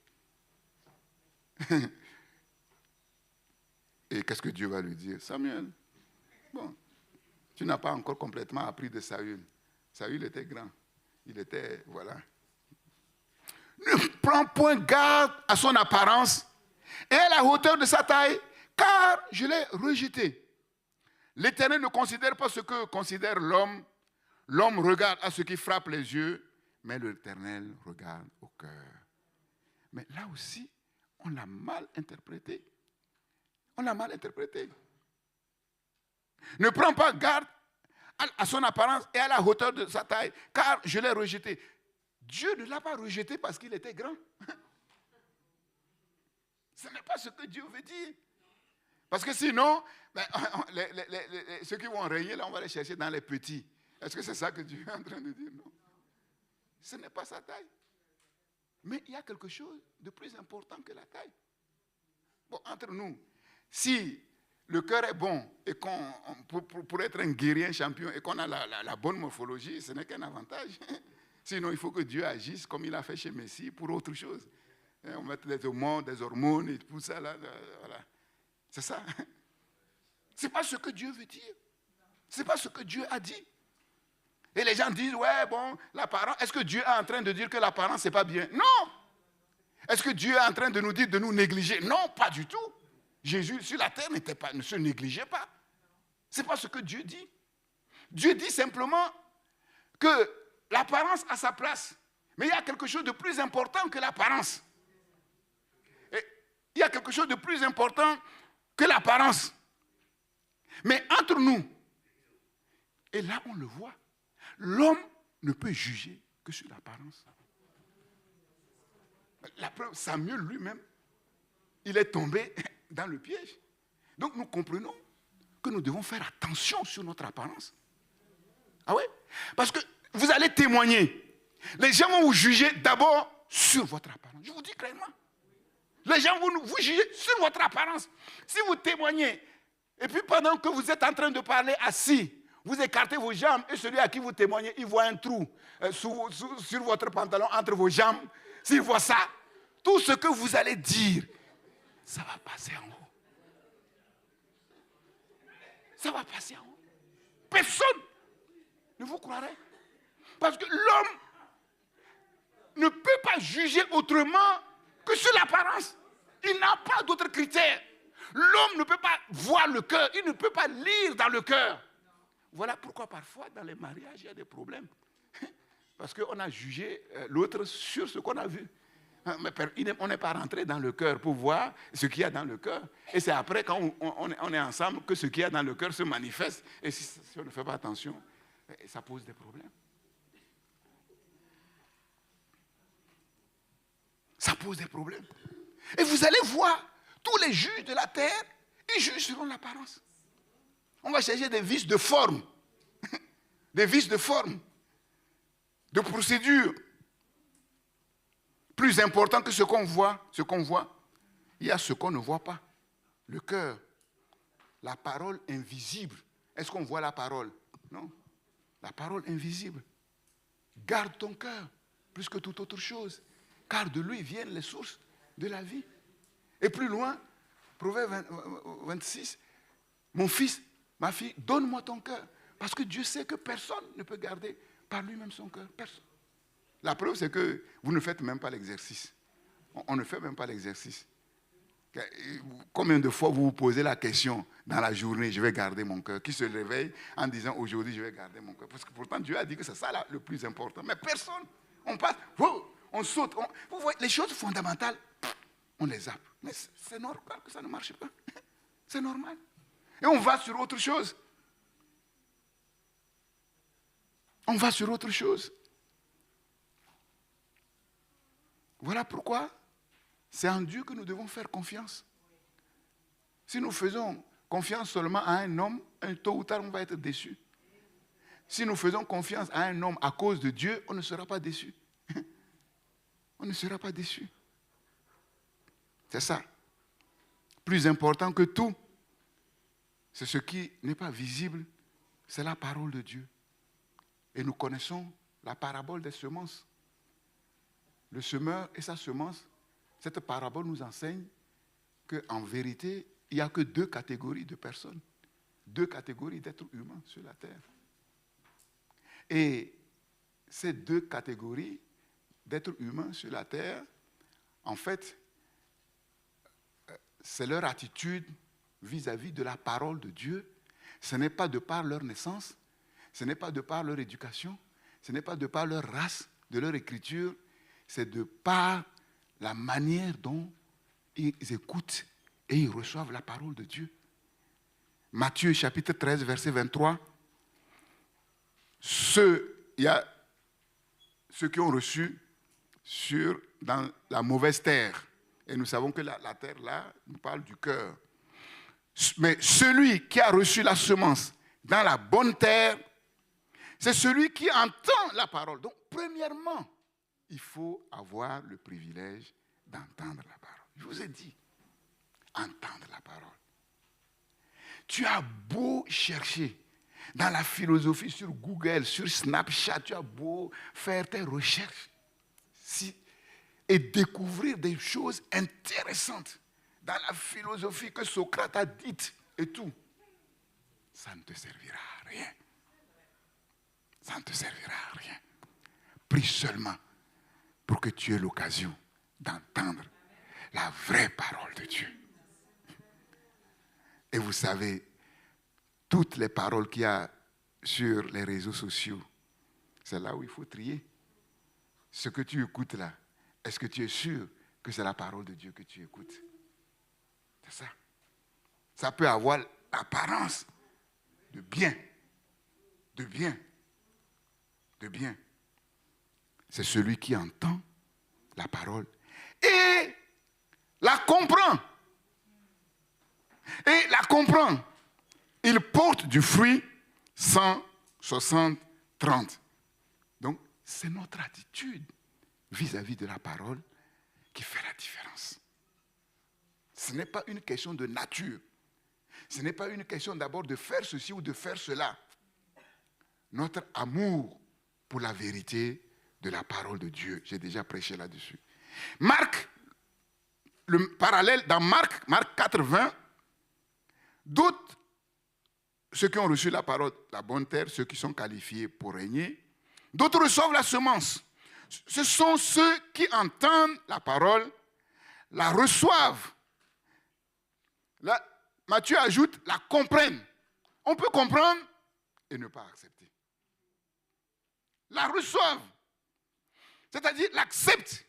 S1: Et qu'est-ce que Dieu va lui dire? Samuel, bon, tu n'as pas encore complètement appris de Saül. Saül était grand. Il était, voilà. Ne prends point garde à son apparence et à la hauteur de sa taille, car je l'ai rejeté. L'Éternel ne considère pas ce que considère l'homme. L'homme regarde à ce qui frappe les yeux, mais l'Éternel regarde au cœur. Mais là aussi, on l'a mal interprété. On l'a mal interprété. Ne prends pas garde à son apparence et à la hauteur de sa taille, car je l'ai rejeté. Dieu ne l'a pas rejeté parce qu'il était grand. Ce n'est pas ce que Dieu veut dire. Parce que sinon, ceux qui vont régner, là, on va les chercher dans les petits. Est-ce que c'est ça que Dieu est en train de dire? Non. Ce n'est pas sa taille. Mais il y a quelque chose de plus important que la taille. Bon, entre nous, si le cœur est bon et pour être un guerrier, un champion, et qu'on a la bonne morphologie, ce n'est qu'un avantage. Sinon, il faut que Dieu agisse comme il a fait chez Messie pour autre chose. On met des hormones et tout ça. Là, voilà. C'est ça. Ce n'est pas ce que Dieu veut dire. Ce n'est pas ce que Dieu a dit. Et les gens disent, ouais, bon, l'apparence. Est-ce que Dieu est en train de dire que l'apparence, ce n'est pas bien? Non. Est-ce que Dieu est en train de nous dire de nous négliger? Non, pas du tout. Jésus sur la terre ne se négligeait pas. Ce n'est pas ce que Dieu dit. Dieu dit simplement que l'apparence a sa place. Mais il y a quelque chose de plus important que l'apparence. Et il y a quelque chose de plus important que l'apparence. Mais entre nous, et là on le voit, l'homme ne peut juger que sur l'apparence. La preuve, Samuel lui-même, il est tombé dans le piège. Donc nous comprenons que nous devons faire attention sur notre apparence. Ah oui? Parce que vous allez témoigner. Les gens vont vous juger d'abord sur votre apparence. Je vous dis clairement. Les gens vont vous juger sur votre apparence. Si vous témoignez, et puis pendant que vous êtes en train de parler assis, vous écartez vos jambes et celui à qui vous témoignez, il voit un trou sur votre pantalon entre vos jambes. S'il voit ça, tout ce que vous allez dire, ça va passer en haut. Ça va passer en haut. Personne ne vous croirait. Parce que l'homme ne peut pas juger autrement que sur l'apparence. Il n'a pas d'autres critères. L'homme ne peut pas voir le cœur. Il ne peut pas lire dans le cœur. Voilà pourquoi parfois dans les mariages, il y a des problèmes. Parce qu'on a jugé l'autre sur ce qu'on a vu. Mais on n'est pas rentré dans le cœur pour voir ce qu'il y a dans le cœur. Et c'est après, quand on est ensemble, que ce qu'il y a dans le cœur se manifeste. Et si on ne fait pas attention, ça pose des problèmes. Ça pose des problèmes. Et vous allez voir, tous les juges de la terre, ils jugent selon l'apparence. On va chercher des vices de forme. Des vices de forme. De procédure. Plus important que ce qu'on voit, il y a ce qu'on ne voit pas. Le cœur. La parole invisible. Est-ce qu'on voit la parole? Non. La parole invisible. Garde ton cœur plus que toute autre chose. Car de lui viennent les sources de la vie. Et plus loin, Proverbe 26, mon fils, ma fille, donne-moi ton cœur. Parce que Dieu sait que personne ne peut garder par lui-même son cœur. Personne. La preuve, c'est que vous ne faites même pas l'exercice. On ne fait même pas l'exercice. Combien de fois vous vous posez la question dans la journée, je vais garder mon cœur? Qui se réveille en disant, aujourd'hui, je vais garder mon cœur? Parce que pourtant, Dieu a dit que c'est ça là, le plus important. Mais personne, on passe, on saute. Vous voyez, les choses fondamentales, on les zappe. Mais c'est normal que ça ne marche pas. C'est normal. Et on va sur autre chose. On va sur autre chose. Voilà pourquoi c'est en Dieu que nous devons faire confiance. Si nous faisons confiance seulement à un homme, tôt ou tard, on va être déçu. Si nous faisons confiance à un homme à cause de Dieu, on ne sera pas déçu. On ne sera pas déçu. C'est ça. Plus important que tout, c'est ce qui n'est pas visible, c'est la parole de Dieu. Et nous connaissons la parabole des semences. Le semeur et sa semence, cette parabole nous enseigne qu'en vérité, il n'y a que 2 catégories de personnes, 2 catégories d'êtres humains sur la terre. Et ces 2 catégories d'êtres humains sur la terre, en fait, c'est leur attitude vis-à-vis de la parole de Dieu. Ce n'est pas de par leur naissance, ce n'est pas de par leur éducation, ce n'est pas de par leur race, de leur écriture, c'est de par la manière dont ils écoutent et ils reçoivent la parole de Dieu. Matthieu chapitre 13, verset 23. Il y a ceux qui ont reçu dans la mauvaise terre. Et nous savons que la terre là nous parle du cœur. Mais celui qui a reçu la semence dans la bonne terre, c'est celui qui entend la parole. Donc, premièrement, il faut avoir le privilège d'entendre la parole. Je vous ai dit, entendre la parole. Tu as beau chercher dans la philosophie sur Google, sur Snapchat, tu as beau faire tes recherches et découvrir des choses intéressantes dans la philosophie que Socrate a dite et tout. Ça ne te servira à rien. Ça ne te servira à rien. Prie seulement pour que tu aies l'occasion d'entendre la vraie parole de Dieu. Et vous savez, toutes les paroles qu'il y a sur les réseaux sociaux, c'est là où il faut trier. Ce que tu écoutes là, est-ce que tu es sûr que c'est la parole de Dieu que tu écoutes? C'est ça. Ça peut avoir l'apparence de bien. De bien. De bien. C'est celui qui entend la parole et la comprend. Et la comprend. Il porte du fruit 100, 60, 30. Donc, c'est notre attitude vis-à-vis de la parole qui fait la différence. Ce n'est pas une question de nature. Ce n'est pas une question d'abord de faire ceci ou de faire cela. Notre amour pour la vérité de la parole de Dieu. J'ai déjà prêché là-dessus. Marc, le parallèle dans Marc 4, 20, d'autres, ceux qui ont reçu la parole, la bonne terre, ceux qui sont qualifiés pour régner, d'autres reçoivent la semence. Ce sont ceux qui entendent la parole, la reçoivent. Là, Matthieu ajoute, la comprennent. On peut comprendre et ne pas accepter. La reçoivent. C'est-à-dire l'acceptent.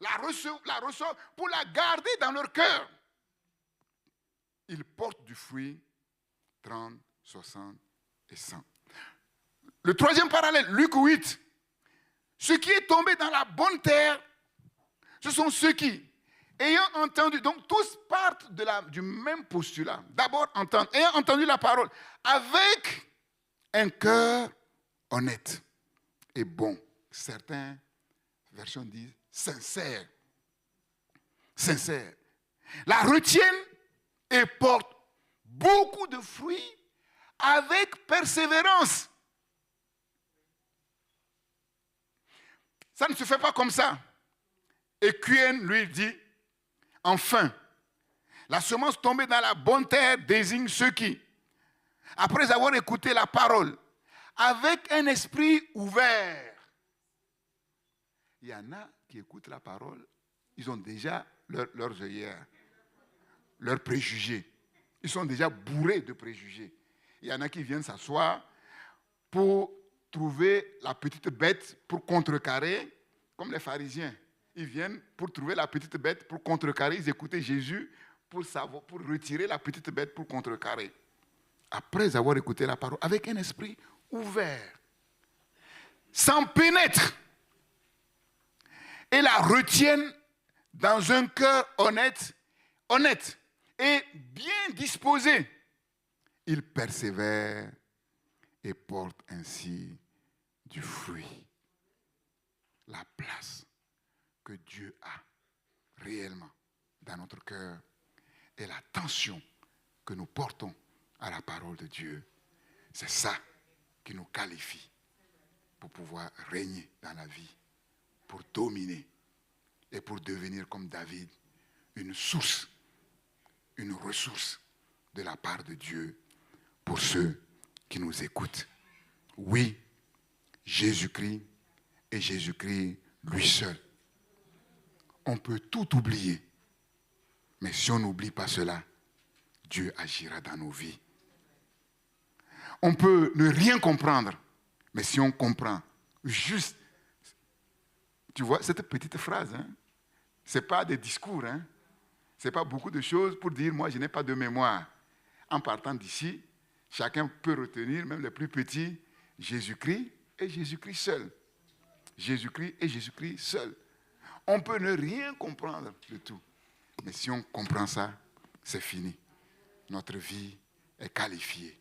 S1: La reçoivent pour la garder dans leur cœur. Ils portent du fruit 30, 60 et 100. Le troisième parallèle, Luc 8. Ce qui est tombé dans la bonne terre, ce sont ceux qui, ayant entendu, donc tous partent du même postulat. D'abord, ayant entendu la parole, avec un cœur honnête et bon. Certaines versions disent sincère. Sincère. La retiennent et portent beaucoup de fruits avec persévérance. Ça ne se fait pas comme ça. Et Quen lui dit, enfin, la semence tombée dans la bonne terre désigne ceux qui, après avoir écouté la parole, avec un esprit ouvert, Il y en a qui écoutent la parole, ils ont déjà leurs œillères, leurs préjugés. Ils sont déjà bourrés de préjugés. Il y en a qui viennent s'asseoir pour trouver la petite bête pour contrecarrer, comme les pharisiens. Ils viennent pour trouver la petite bête pour contrecarrer. Ils écoutaient Jésus pour retirer la petite bête pour contrecarrer. Après avoir écouté la parole, avec un esprit ouvert, s'en pénètrent et la retiennent dans un cœur honnête et bien disposé. Ils persévèrent et portent ainsi du fruit. La place que Dieu a réellement dans notre cœur et l'attention que nous portons à la parole de Dieu, c'est ça qui nous qualifie pour pouvoir régner dans la vie, pour dominer et pour devenir comme David, une source, une ressource de la part de Dieu pour ceux qui nous écoutent. Oui, Jésus-Christ et Jésus-Christ lui seul. On peut tout oublier, mais si on n'oublie pas cela, Dieu agira dans nos vies. On peut ne rien comprendre, mais si on comprend juste, tu vois, cette petite phrase, ce n'est pas des discours, ce n'est pas beaucoup de choses pour dire, moi je n'ai pas de mémoire. En partant d'ici, chacun peut retenir, même les plus petits, Jésus-Christ et Jésus-Christ seul. Jésus-Christ et Jésus-Christ seul. On peut ne rien comprendre de tout, mais si on comprend ça, c'est fini. Notre vie est qualifiée.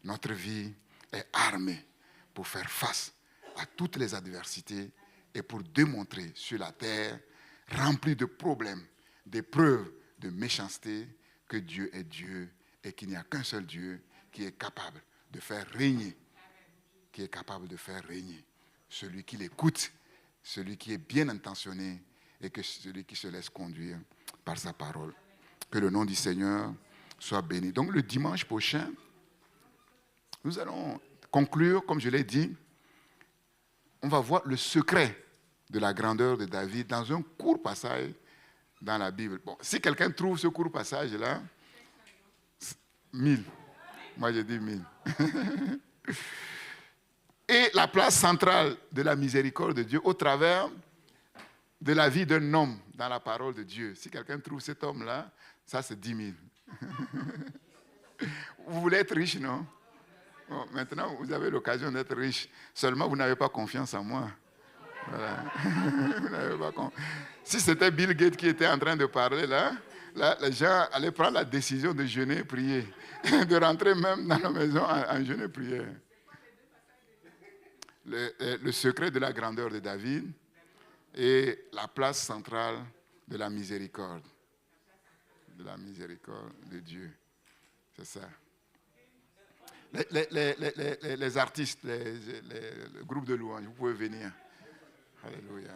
S1: Notre vie est armée pour faire face à toutes les adversités et pour démontrer sur la terre, remplie de problèmes, d'épreuves, de méchanceté, que Dieu est Dieu et qu'il n'y a qu'un seul Dieu qui est capable de faire régner, celui qui l'écoute, celui qui est bien intentionné et que celui qui se laisse conduire par sa parole. Que le nom du Seigneur soit béni. Donc le dimanche prochain, nous allons conclure, comme je l'ai dit, on va voir le secret de la grandeur de David dans un court passage dans la Bible. Bon, si quelqu'un trouve ce court passage-là, 1000. Moi, j'ai dit 1000. Et la place centrale de la miséricorde de Dieu au travers de la vie d'un homme dans la parole de Dieu. Si quelqu'un trouve cet homme-là, ça c'est 10 000. Vous voulez être riche, non? Bon, maintenant, vous avez l'occasion d'être riche. Seulement, vous n'avez pas confiance en moi. Voilà. Vous n'avez pas Si c'était Bill Gates qui était en train de parler, là, les gens allaient prendre la décision de jeûner et prier. De rentrer même dans la maison en jeûne et prière. Le secret de la grandeur de David et la place centrale de la miséricorde. De la miséricorde de Dieu. C'est ça. Les artistes, le groupe de louange, vous pouvez venir. Alléluia.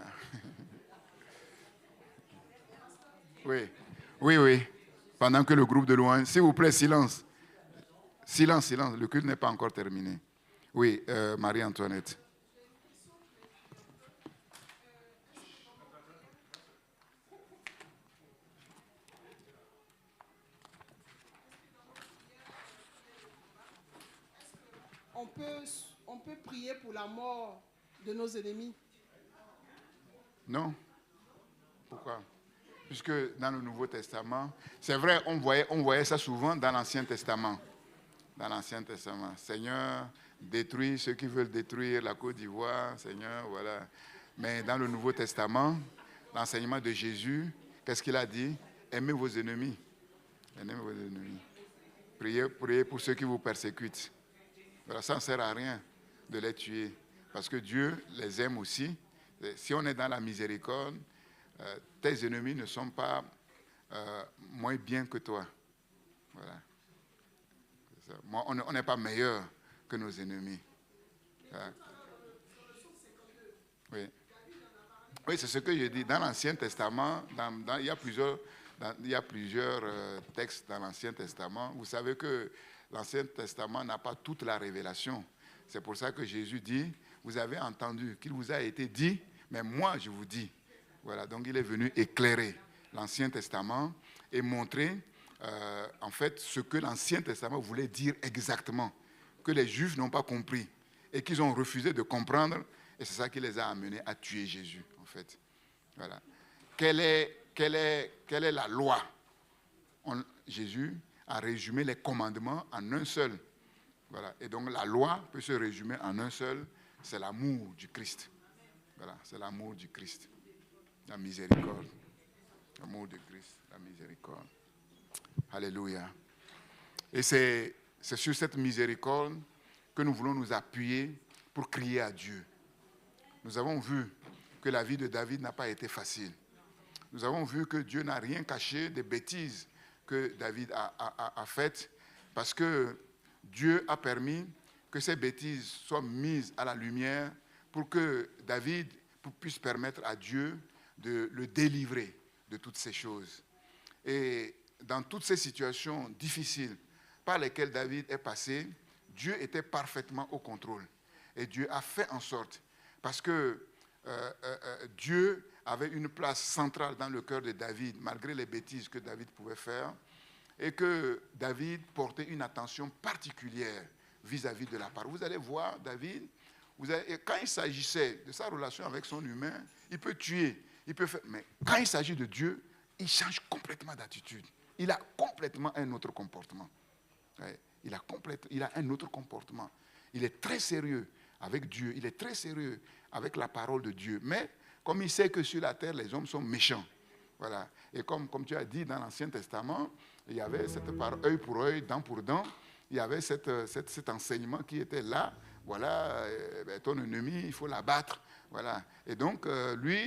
S1: Oui. Pendant que le groupe de louange, s'il vous plaît, silence. Silence, le culte n'est pas encore terminé. Oui, Marie-Antoinette.
S2: On peut prier pour la mort de nos ennemis.
S1: Non. Pourquoi? Puisque dans le Nouveau Testament, c'est vrai, on voyait ça souvent dans l'Ancien Testament. Dans l'Ancien Testament, Seigneur, détruis ceux qui veulent détruire la Côte d'Ivoire, Seigneur, voilà. Mais dans le Nouveau Testament, l'enseignement de Jésus, qu'est-ce qu'il a dit? Aimez vos ennemis. Aimez vos ennemis. Priez pour ceux qui vous persécutent. Voilà, ça ne sert à rien de les tuer, parce que Dieu les aime aussi. Si on est dans la miséricorde, tes ennemis ne sont pas moins bien que toi. Voilà. C'est ça. On n'est pas meilleur que nos ennemis. Oui. Oui, c'est ce que je dis. Dans l'Ancien Testament, il y a plusieurs textes dans l'Ancien Testament. Vous savez que l'Ancien Testament n'a pas toute la révélation. C'est pour ça que Jésus dit, vous avez entendu qu'il vous a été dit, Mais moi, je vous dis, voilà, donc il est venu éclairer l'Ancien Testament et montrer en fait ce que l'Ancien Testament voulait dire exactement, que les Juifs n'ont pas compris et qu'ils ont refusé de comprendre, et c'est ça qui les a amenés à tuer Jésus, en fait. Voilà. Quelle est la loi? Jésus a résumé les commandements en un seul. Voilà. Et donc la loi peut se résumer en un seul, c'est l'amour du Christ. Voilà, c'est l'amour du Christ. La miséricorde. L'amour du Christ, la miséricorde. Alléluia. Et c'est sur cette miséricorde que nous voulons nous appuyer pour crier à Dieu. Nous avons vu que la vie de David n'a pas été facile. Nous avons vu que Dieu n'a rien caché des bêtises que David a faites, parce que Dieu a permis que ces bêtises soient mises à la lumière pour que David puisse permettre à Dieu de le délivrer de toutes ces choses. Et dans toutes ces situations difficiles par lesquelles David est passé, Dieu était parfaitement au contrôle. Et Dieu a fait en sorte, parce que Dieu avait une place centrale dans le cœur de David, malgré les bêtises que David pouvait faire, et que David portait une attention particulière vis-à-vis de la parole. Vous allez voir, David, quand il s'agissait de sa relation avec son humain, il peut tuer, il peut faire, mais quand il s'agit de Dieu, il change complètement d'attitude. Il a complètement un autre comportement. Ouais, il a un autre comportement. Il est très sérieux avec Dieu, il est très sérieux avec la parole de Dieu. Mais comme il sait que sur la terre, les hommes sont méchants. Voilà. Et comme tu as dit dans l'Ancien Testament, il y avait cette part œil pour œil, dent pour dent. Il y avait cet enseignement qui était là. Voilà, ton ennemi, il faut l'abattre. Voilà. Et donc, lui,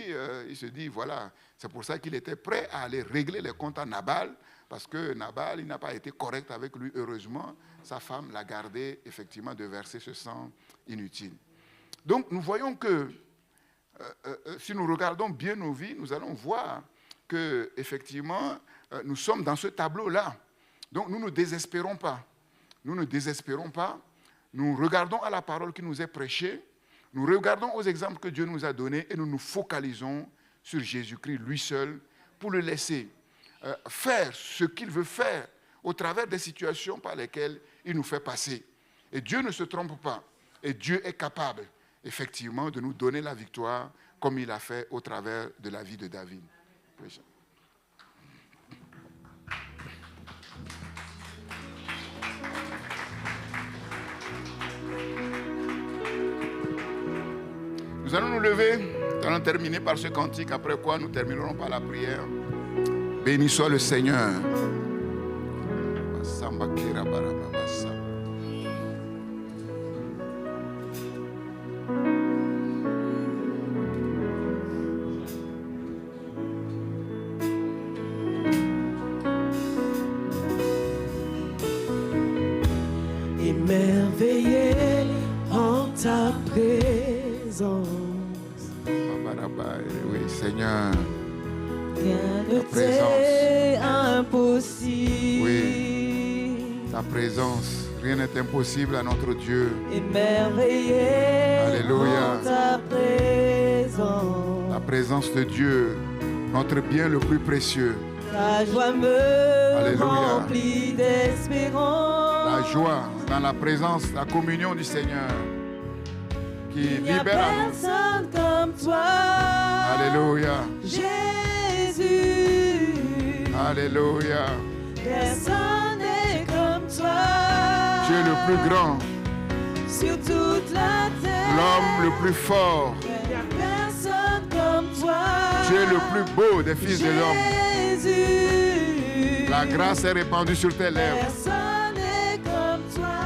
S1: il se dit, voilà, c'est pour ça qu'il était prêt à aller régler les comptes à Nabal, parce que Nabal, il n'a pas été correct avec lui. Heureusement, sa femme l'a gardé, effectivement, de verser ce sang inutile. Donc, nous voyons que, si nous regardons bien nos vies, nous allons voir que, effectivement, nous sommes dans ce tableau-là. Donc, nous ne désespérons pas. Nous ne désespérons pas. Nous regardons à la parole qui nous est prêchée. Nous regardons aux exemples que Dieu nous a donnés et nous nous focalisons sur Jésus-Christ, lui seul, pour le laisser faire ce qu'il veut faire au travers des situations par lesquelles il nous fait passer. Et Dieu ne se trompe pas. Et Dieu est capable, effectivement, de nous donner la victoire comme il a fait au travers de la vie de David. Oui. Nous allons nous lever, nous allons terminer par ce cantique, après quoi nous terminerons par la prière. Béni soit le Seigneur.
S4: Émerveillé en ta présence.
S1: Oui, Seigneur.
S4: Rien ne t'est impossible.
S1: Oui, ta présence. Rien n'est impossible à notre Dieu.
S4: Émerveillé
S1: Alléluia.
S4: en ta présence.
S1: La présence de Dieu, notre bien le plus précieux.
S4: La joie me
S1: Alléluia.
S4: remplit d'espérance.
S1: La joie dans la présence, la communion du Seigneur qui
S4: Il n'y a
S1: libère à nous.
S4: personne comme toi.
S1: Alléluia.
S4: Jésus.
S1: Alléluia.
S4: Personne n'est comme toi.
S1: Tu es le plus grand,
S4: Sur toute la terre.
S1: l'homme le plus fort.
S4: Il n'y a personne comme toi.
S1: Tu es le plus beau des fils de l'homme.
S4: Jésus.
S1: La grâce est répandue sur tes lèvres.
S4: Personne n'est comme toi.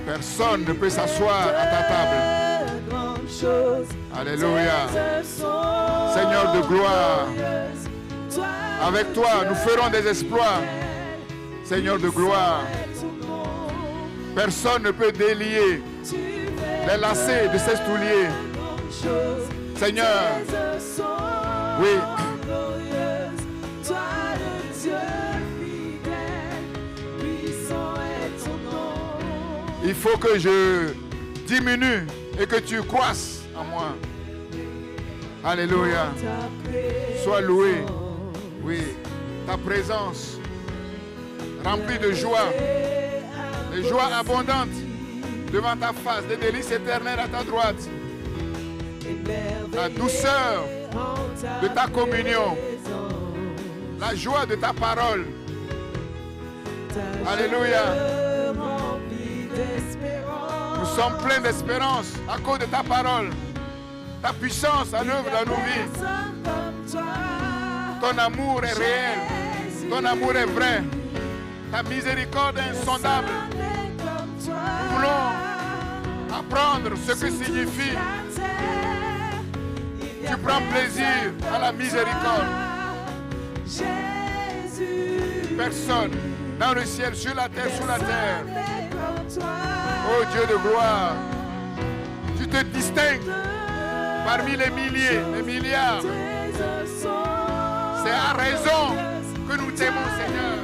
S1: Personne ne peut s'asseoir à ta table.
S4: De grandes choses.
S1: Alléluia.
S4: Tes œuvres sont
S1: Seigneur de gloire,
S4: glorieuses. Toi,
S1: avec toi, nous ferons des exploits. Seigneur de gloire, personne ne peut délier les lacets de ses souliers. Seigneur, oui, il faut que je diminue et que tu croisses en moi. moi. Alléluia. Sois loué. Oui, ta présence remplie de joie, de joie abondante devant ta face, des délices éternelles à ta droite. La douceur de ta communion, la joie de ta parole. Alléluia. Nous sommes pleins d'espérance à cause de ta parole, ta puissance à l'œuvre dans nos vies. Ton amour est réel, ton amour est vrai, ta miséricorde est insondable. Nous voulons apprendre ce que signifie. Tu prends plaisir à la miséricorde. Personne dans le ciel, sur la terre, sous la terre. Oh Dieu de gloire, tu te distingues parmi les milliers, les milliards. C'est à raison que nous t'aimons, Seigneur.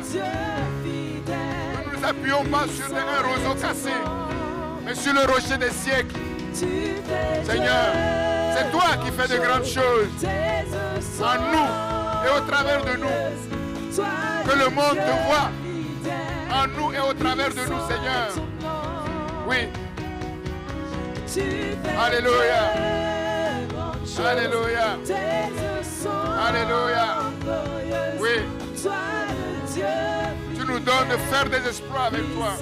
S1: Nous ne nous appuyons pas sur un roseau cassé, mais sur le rocher des siècles. Seigneur, c'est toi qui fais de grandes choses en nous et au travers de nous. Que le monde te voit en nous et au travers de nous, Seigneur. Oui. Alléluia. Alléluia. Alléluia. Oui. Tu nous donnes de faire des exploits avec toi.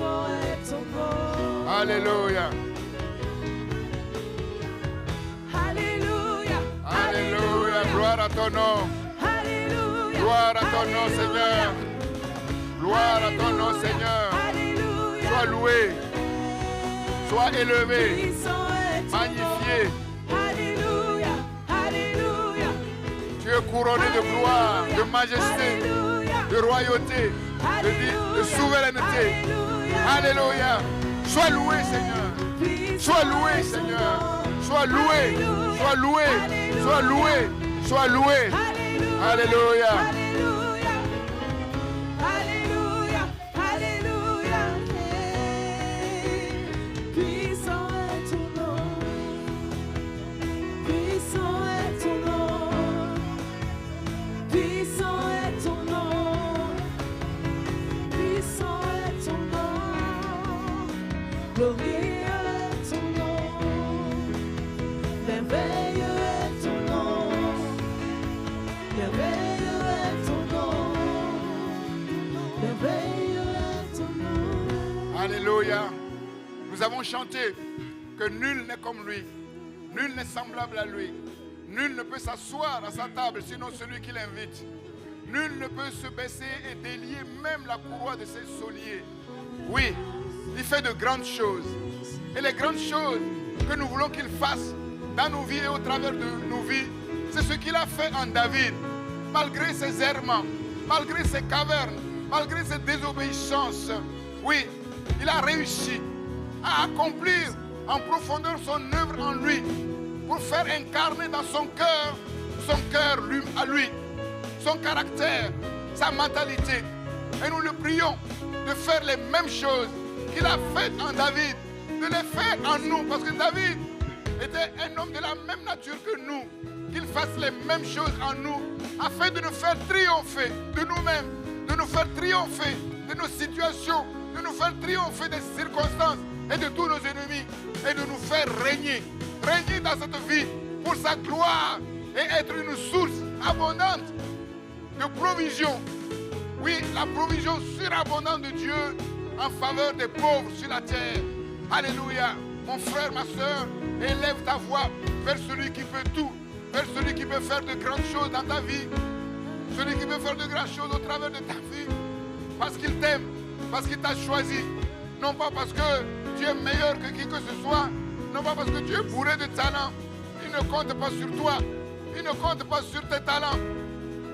S1: Alléluia. Alléluia. Gloire à ton nom. Gloire à ton nom, Seigneur. Gloire à ton nom, Seigneur. Sois loué. Sois élevé. Magnifié. Tu es couronné de gloire, de majesté, de royauté, de souveraineté. Alléluia. Sois loué, Seigneur. Sois loué, Seigneur. Sois loué. Sois loué. Sois loué. Sois loué. Alléluia.
S4: Alléluia. Alléluia. Puissant est ton nom. Puissant est ton nom. Puissant est ton nom. Puissant est ton nom. Glorieux est ton nom. Merveilleux est ton nom. Merveilleux est ton nom. Merveilleux est ton nom.
S1: Alléluia. Nous avons chanté que nul n'est comme lui. Nul n'est semblable à lui. Nul ne peut s'asseoir à sa table sinon celui qui l'invite. Nul ne peut se baisser et délier même la courroie de ses souliers. Oui, il fait de grandes choses. Et les grandes choses que nous voulons qu'il fasse dans nos vies et au travers de nos vies, c'est ce qu'il a fait en David. Malgré ses errements, malgré ses cavernes, malgré ses désobéissances, oui, il a réussi à accomplir en profondeur son œuvre en lui pour faire incarner dans son cœur à lui, son caractère, sa mentalité. Et nous le prions de faire les mêmes choses qu'il a faites en David, de les faire en nous, parce que David était un homme de la même nature que nous, qu'il fasse les mêmes choses en nous, afin de nous faire triompher de nous-mêmes, de nous faire triompher de nos situations, de nous faire triompher des circonstances et de tous nos ennemis, et de nous faire régner dans cette vie pour sa gloire et être une source abondante de provision. Oui, la provision surabondante de Dieu en faveur des pauvres sur la terre. Alléluia. Mon frère, ma soeur, élève ta voix vers celui qui peut tout, vers celui qui peut faire de grandes choses dans ta vie, celui qui peut faire de grandes choses au travers de ta vie, parce qu'il t'aime, parce qu'il t'a choisi, non pas parce que tu es meilleur que qui que ce soit, non pas parce que tu es bourré de talent. Il ne compte pas sur toi, il ne compte pas sur tes talents.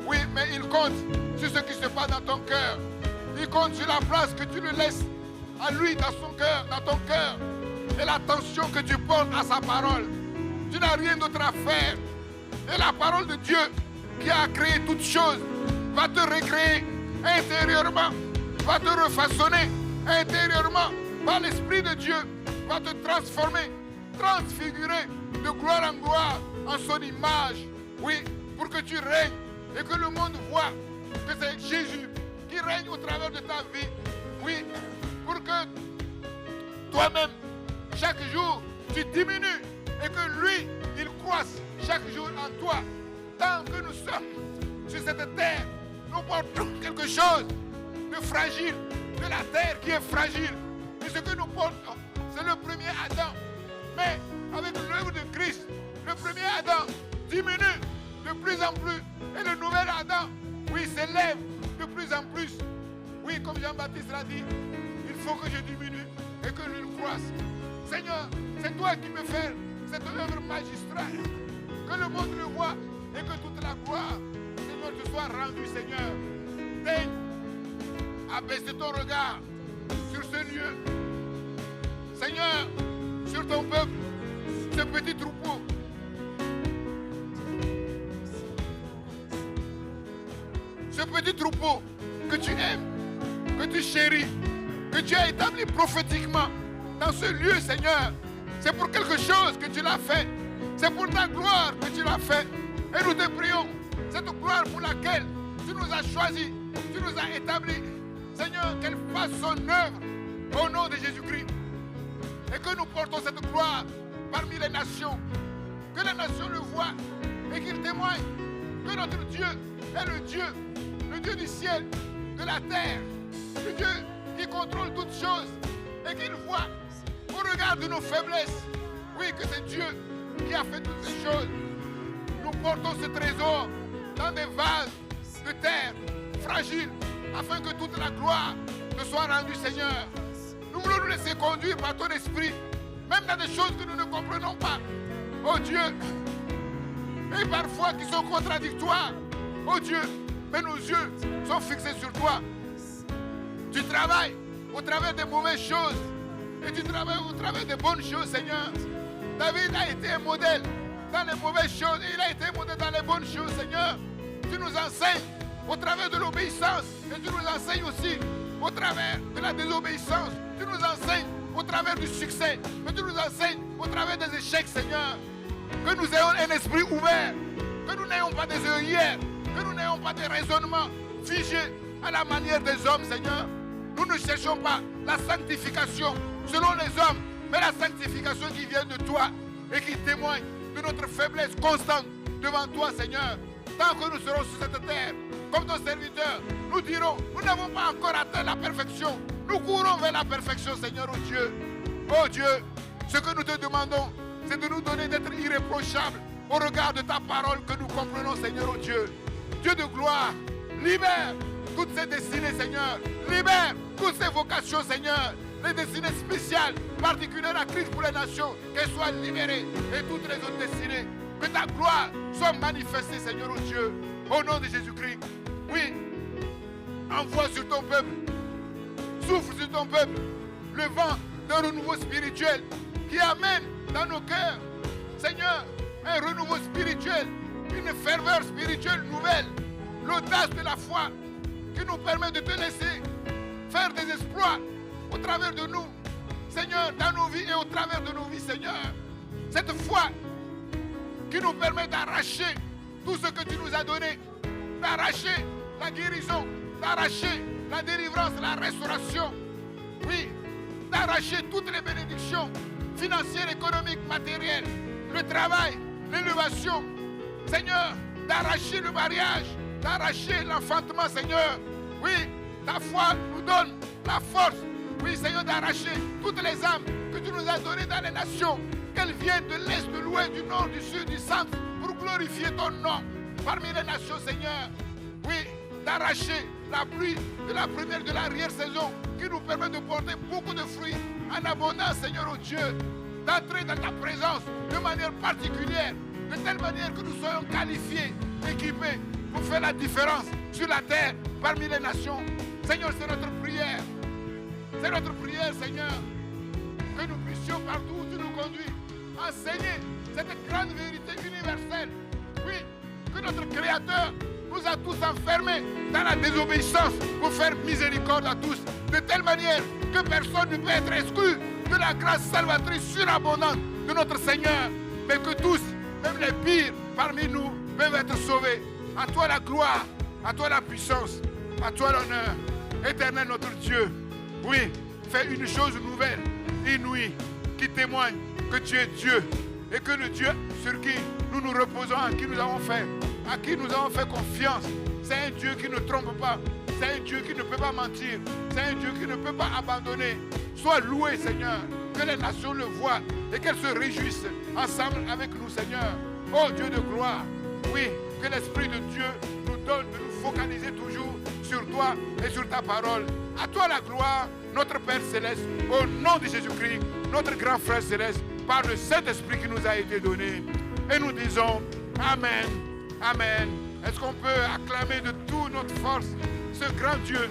S1: Oui, mais il compte sur ce qui se passe dans ton cœur. Il compte sur la place que tu le laisses à lui dans son cœur, dans ton cœur, et l'attention que tu portes à sa parole. Tu n'as rien d'autre à faire. Et la parole de Dieu qui a créé toutes choses va te recréer intérieurement, va te refaçonner intérieurement par l'Esprit de Dieu, va te transformer, transfigurer de gloire en gloire, en son image. Oui, pour que tu règnes et que le monde voit que c'est Jésus qui règne au travers de ta vie. Oui, pour que toi-même, chaque jour, tu diminues et que lui, il croisse chaque jour en toi. Tant que nous sommes sur cette terre, nous portons quelque chose de fragile, de la terre qui est fragile. Et ce que nous portons, c'est le premier Adam. Mais avec l'œuvre de Christ, le premier Adam diminue de plus en plus. Et le nouvel Adam, oui, s'élève de plus en plus. Oui, comme Jean-Baptiste l'a dit, il faut que je diminue et que lui croisse. Seigneur, c'est toi qui me fais cette œuvre magistrale. Que le monde le voit et que toute la gloire, Seigneur, te soit rendue, Seigneur. Daigne abaisser ton regard sur ce lieu. Seigneur, sur ton peuple, ce petit troupeau. Ce petit troupeau que tu aimes, que tu chéris, que tu as établi prophétiquement dans ce lieu, Seigneur. C'est pour quelque chose que tu l'as fait. C'est pour ta gloire que tu l'as fait. Et nous te prions, cette gloire pour laquelle tu nous as choisis, tu nous as établis. Seigneur, qu'elle fasse son œuvre au nom de Jésus-Christ. Et que nous portons cette gloire parmi les nations. Que les nations le voient et qu'ils témoignent que notre Dieu est le Dieu du ciel, de la terre, le Dieu qui contrôle toutes choses et qu'il voit au regard de nos faiblesses, oui, que c'est Dieu qui a fait toutes ces choses. Nous portons ce trésor dans des vases de terre fragiles afin que toute la gloire te soit rendue, Seigneur. Nous voulons nous laisser conduire par ton esprit, même dans des choses que nous ne comprenons pas. Oh Dieu, et parfois qui sont contradictoires. Oh Dieu, mais nos yeux sont fixés sur toi. Tu travailles au travers des mauvaises choses et tu travailles au travers des bonnes choses, Seigneur. David a été un modèle dans les mauvaises choses et il a été un modèle dans les bonnes choses, Seigneur. Tu nous enseignes au travers de l'obéissance et tu nous enseignes aussi au travers de la désobéissance. Tu nous enseignes au travers du succès, mais tu nous enseignes au travers des échecs, Seigneur. Que nous ayons un esprit ouvert, que nous n'ayons pas des œillères, que nous n'ayons pas des raisonnements figés à la manière des hommes, Seigneur. Nous ne cherchons pas la sanctification selon les hommes, mais la sanctification qui vient de toi et qui témoigne de notre faiblesse constante devant toi, Seigneur. Tant que nous serons sur cette terre, comme ton serviteur, nous dirons, nous n'avons pas encore atteint la perfection. Nous courons vers la perfection, Seigneur, oh Dieu. Oh Dieu, ce que nous te demandons, c'est de nous donner d'être irréprochables au regard de ta parole que nous comprenons, Seigneur, oh Dieu. Dieu de gloire, libère toutes ces destinées, Seigneur. Libère toutes ces vocations, Seigneur. Les destinées spéciales, particulières à Christ pour les nations, qu'elles soient libérées et toutes les autres destinées. Que ta gloire soit manifestée, Seigneur, oh Dieu, au nom de Jésus-Christ. Oui, envoie sur ton peuple, souffle sur ton peuple, le vent d'un renouveau spirituel qui amène dans nos cœurs, Seigneur, un renouveau spirituel, une ferveur spirituelle nouvelle, l'audace de la foi qui nous permet de te laisser faire des exploits au travers de nous, Seigneur, dans nos vies et au travers de nos vies, Seigneur. Cette foi qui nous permet d'arracher tout ce que tu nous as donné, d'arracher la guérison, d'arracher la délivrance, la restauration, oui, d'arracher toutes les bénédictions financières, économiques, matérielles, le travail, l'élévation, Seigneur, d'arracher le mariage, d'arracher l'enfantement, Seigneur. Oui, ta foi nous donne la force, oui, Seigneur, d'arracher toutes les âmes que tu nous as données dans les nations, qu'elles viennent de l'Est, de l'Ouest, du Nord, du Sud, du Centre, pour glorifier ton nom parmi les nations, Seigneur. Oui, d'arracher la pluie de la première, de l'arrière-saison, qui nous permet de porter beaucoup de fruits en abondance, Seigneur, oh Dieu, d'entrer dans ta présence de manière particulière, de telle manière que nous soyons qualifiés, équipés pour faire la différence sur la terre parmi les nations. Seigneur, c'est notre prière. C'est notre prière, Seigneur, que nous puissions partout où tu nous conduis enseigner cette grande vérité universelle. Oui, que notre Créateur nous a tous enfermés dans la désobéissance pour faire miséricorde à tous, de telle manière que personne ne peut être exclu de la grâce salvatrice surabondante de notre Seigneur. mais que tous, même les pires parmi nous, peuvent être sauvés. À toi la gloire, à toi la puissance, à toi l'honneur. Éternel notre Dieu, oui, fais une chose nouvelle, inouïe, qui témoigne que tu es Dieu et que le Dieu sur qui nous nous reposons, à qui nous avons fait confiance, c'est un Dieu qui ne trompe pas, c'est un Dieu qui ne peut pas mentir, c'est un Dieu qui ne peut pas abandonner. Sois loué, Seigneur, que les nations le voient et qu'elles se réjouissent ensemble avec nous, Seigneur. Oh Dieu de gloire, oui, que l'Esprit de Dieu nous donne de nous focaliser toujours sur toi et sur ta parole. À toi la gloire, notre Père Céleste, au nom de Jésus-Christ, notre grand frère Céleste, par le Saint-Esprit qui nous a été donné. Et nous disons Amen, Amen. Est-ce qu'on peut acclamer de toute notre force ce grand Dieu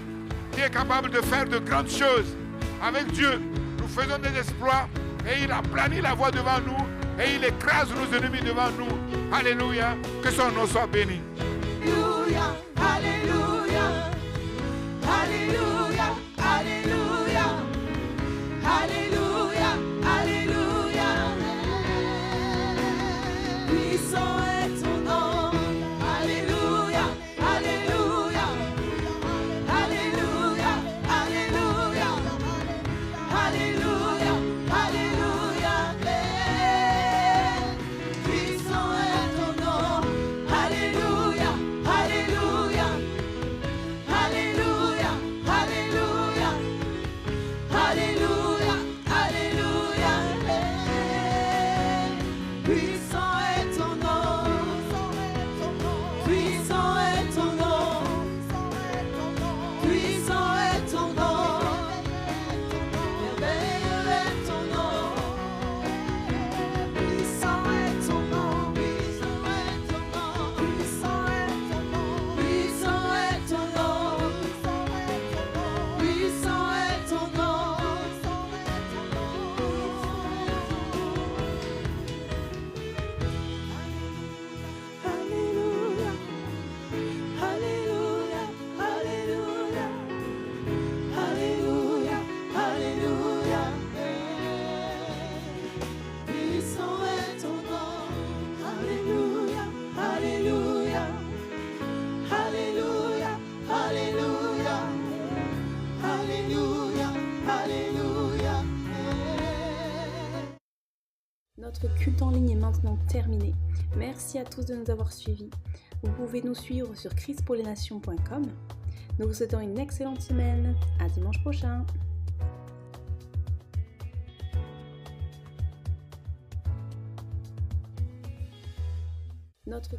S1: qui est capable de faire de grandes choses? Avec Dieu, nous faisons des exploits et il aplanit la voie devant nous et il écrase nos ennemis devant nous. Alléluia, que son nom soit béni.
S4: Alléluia, Alléluia, Alléluia, Alléluia, Alléluia, Alléluia. Puissant est ton nom. Alléluia, Alléluia, Alléluia, Alléluia, Alléluia, Alléluia. Puissant est ton nom. Alléluia, Alléluia, Alléluia, Alléluia, Alléluia, Alléluia. Puissant est ton nom. Puissant est ton nom. Puissant est ton nom. Merveilleux est ton nom. Puissant est ton nom. Puissant est ton nom. Puissant est ton nom. Puissant est ton nom. Puissant est ton nom. Alléluia, Alléluia, Alléluia, Alléluia, Alléluia. Puissant est ton nom. Alléluia, Alléluia, Alléluia, Alléluia, Alléluia, Alléluia.
S5: Notre culte en ligne est maintenant terminé. Merci à tous de nous avoir suivis. Vous pouvez nous suivre sur christpourlesnations.com. Nous vous souhaitons une excellente semaine. À dimanche prochain. Notre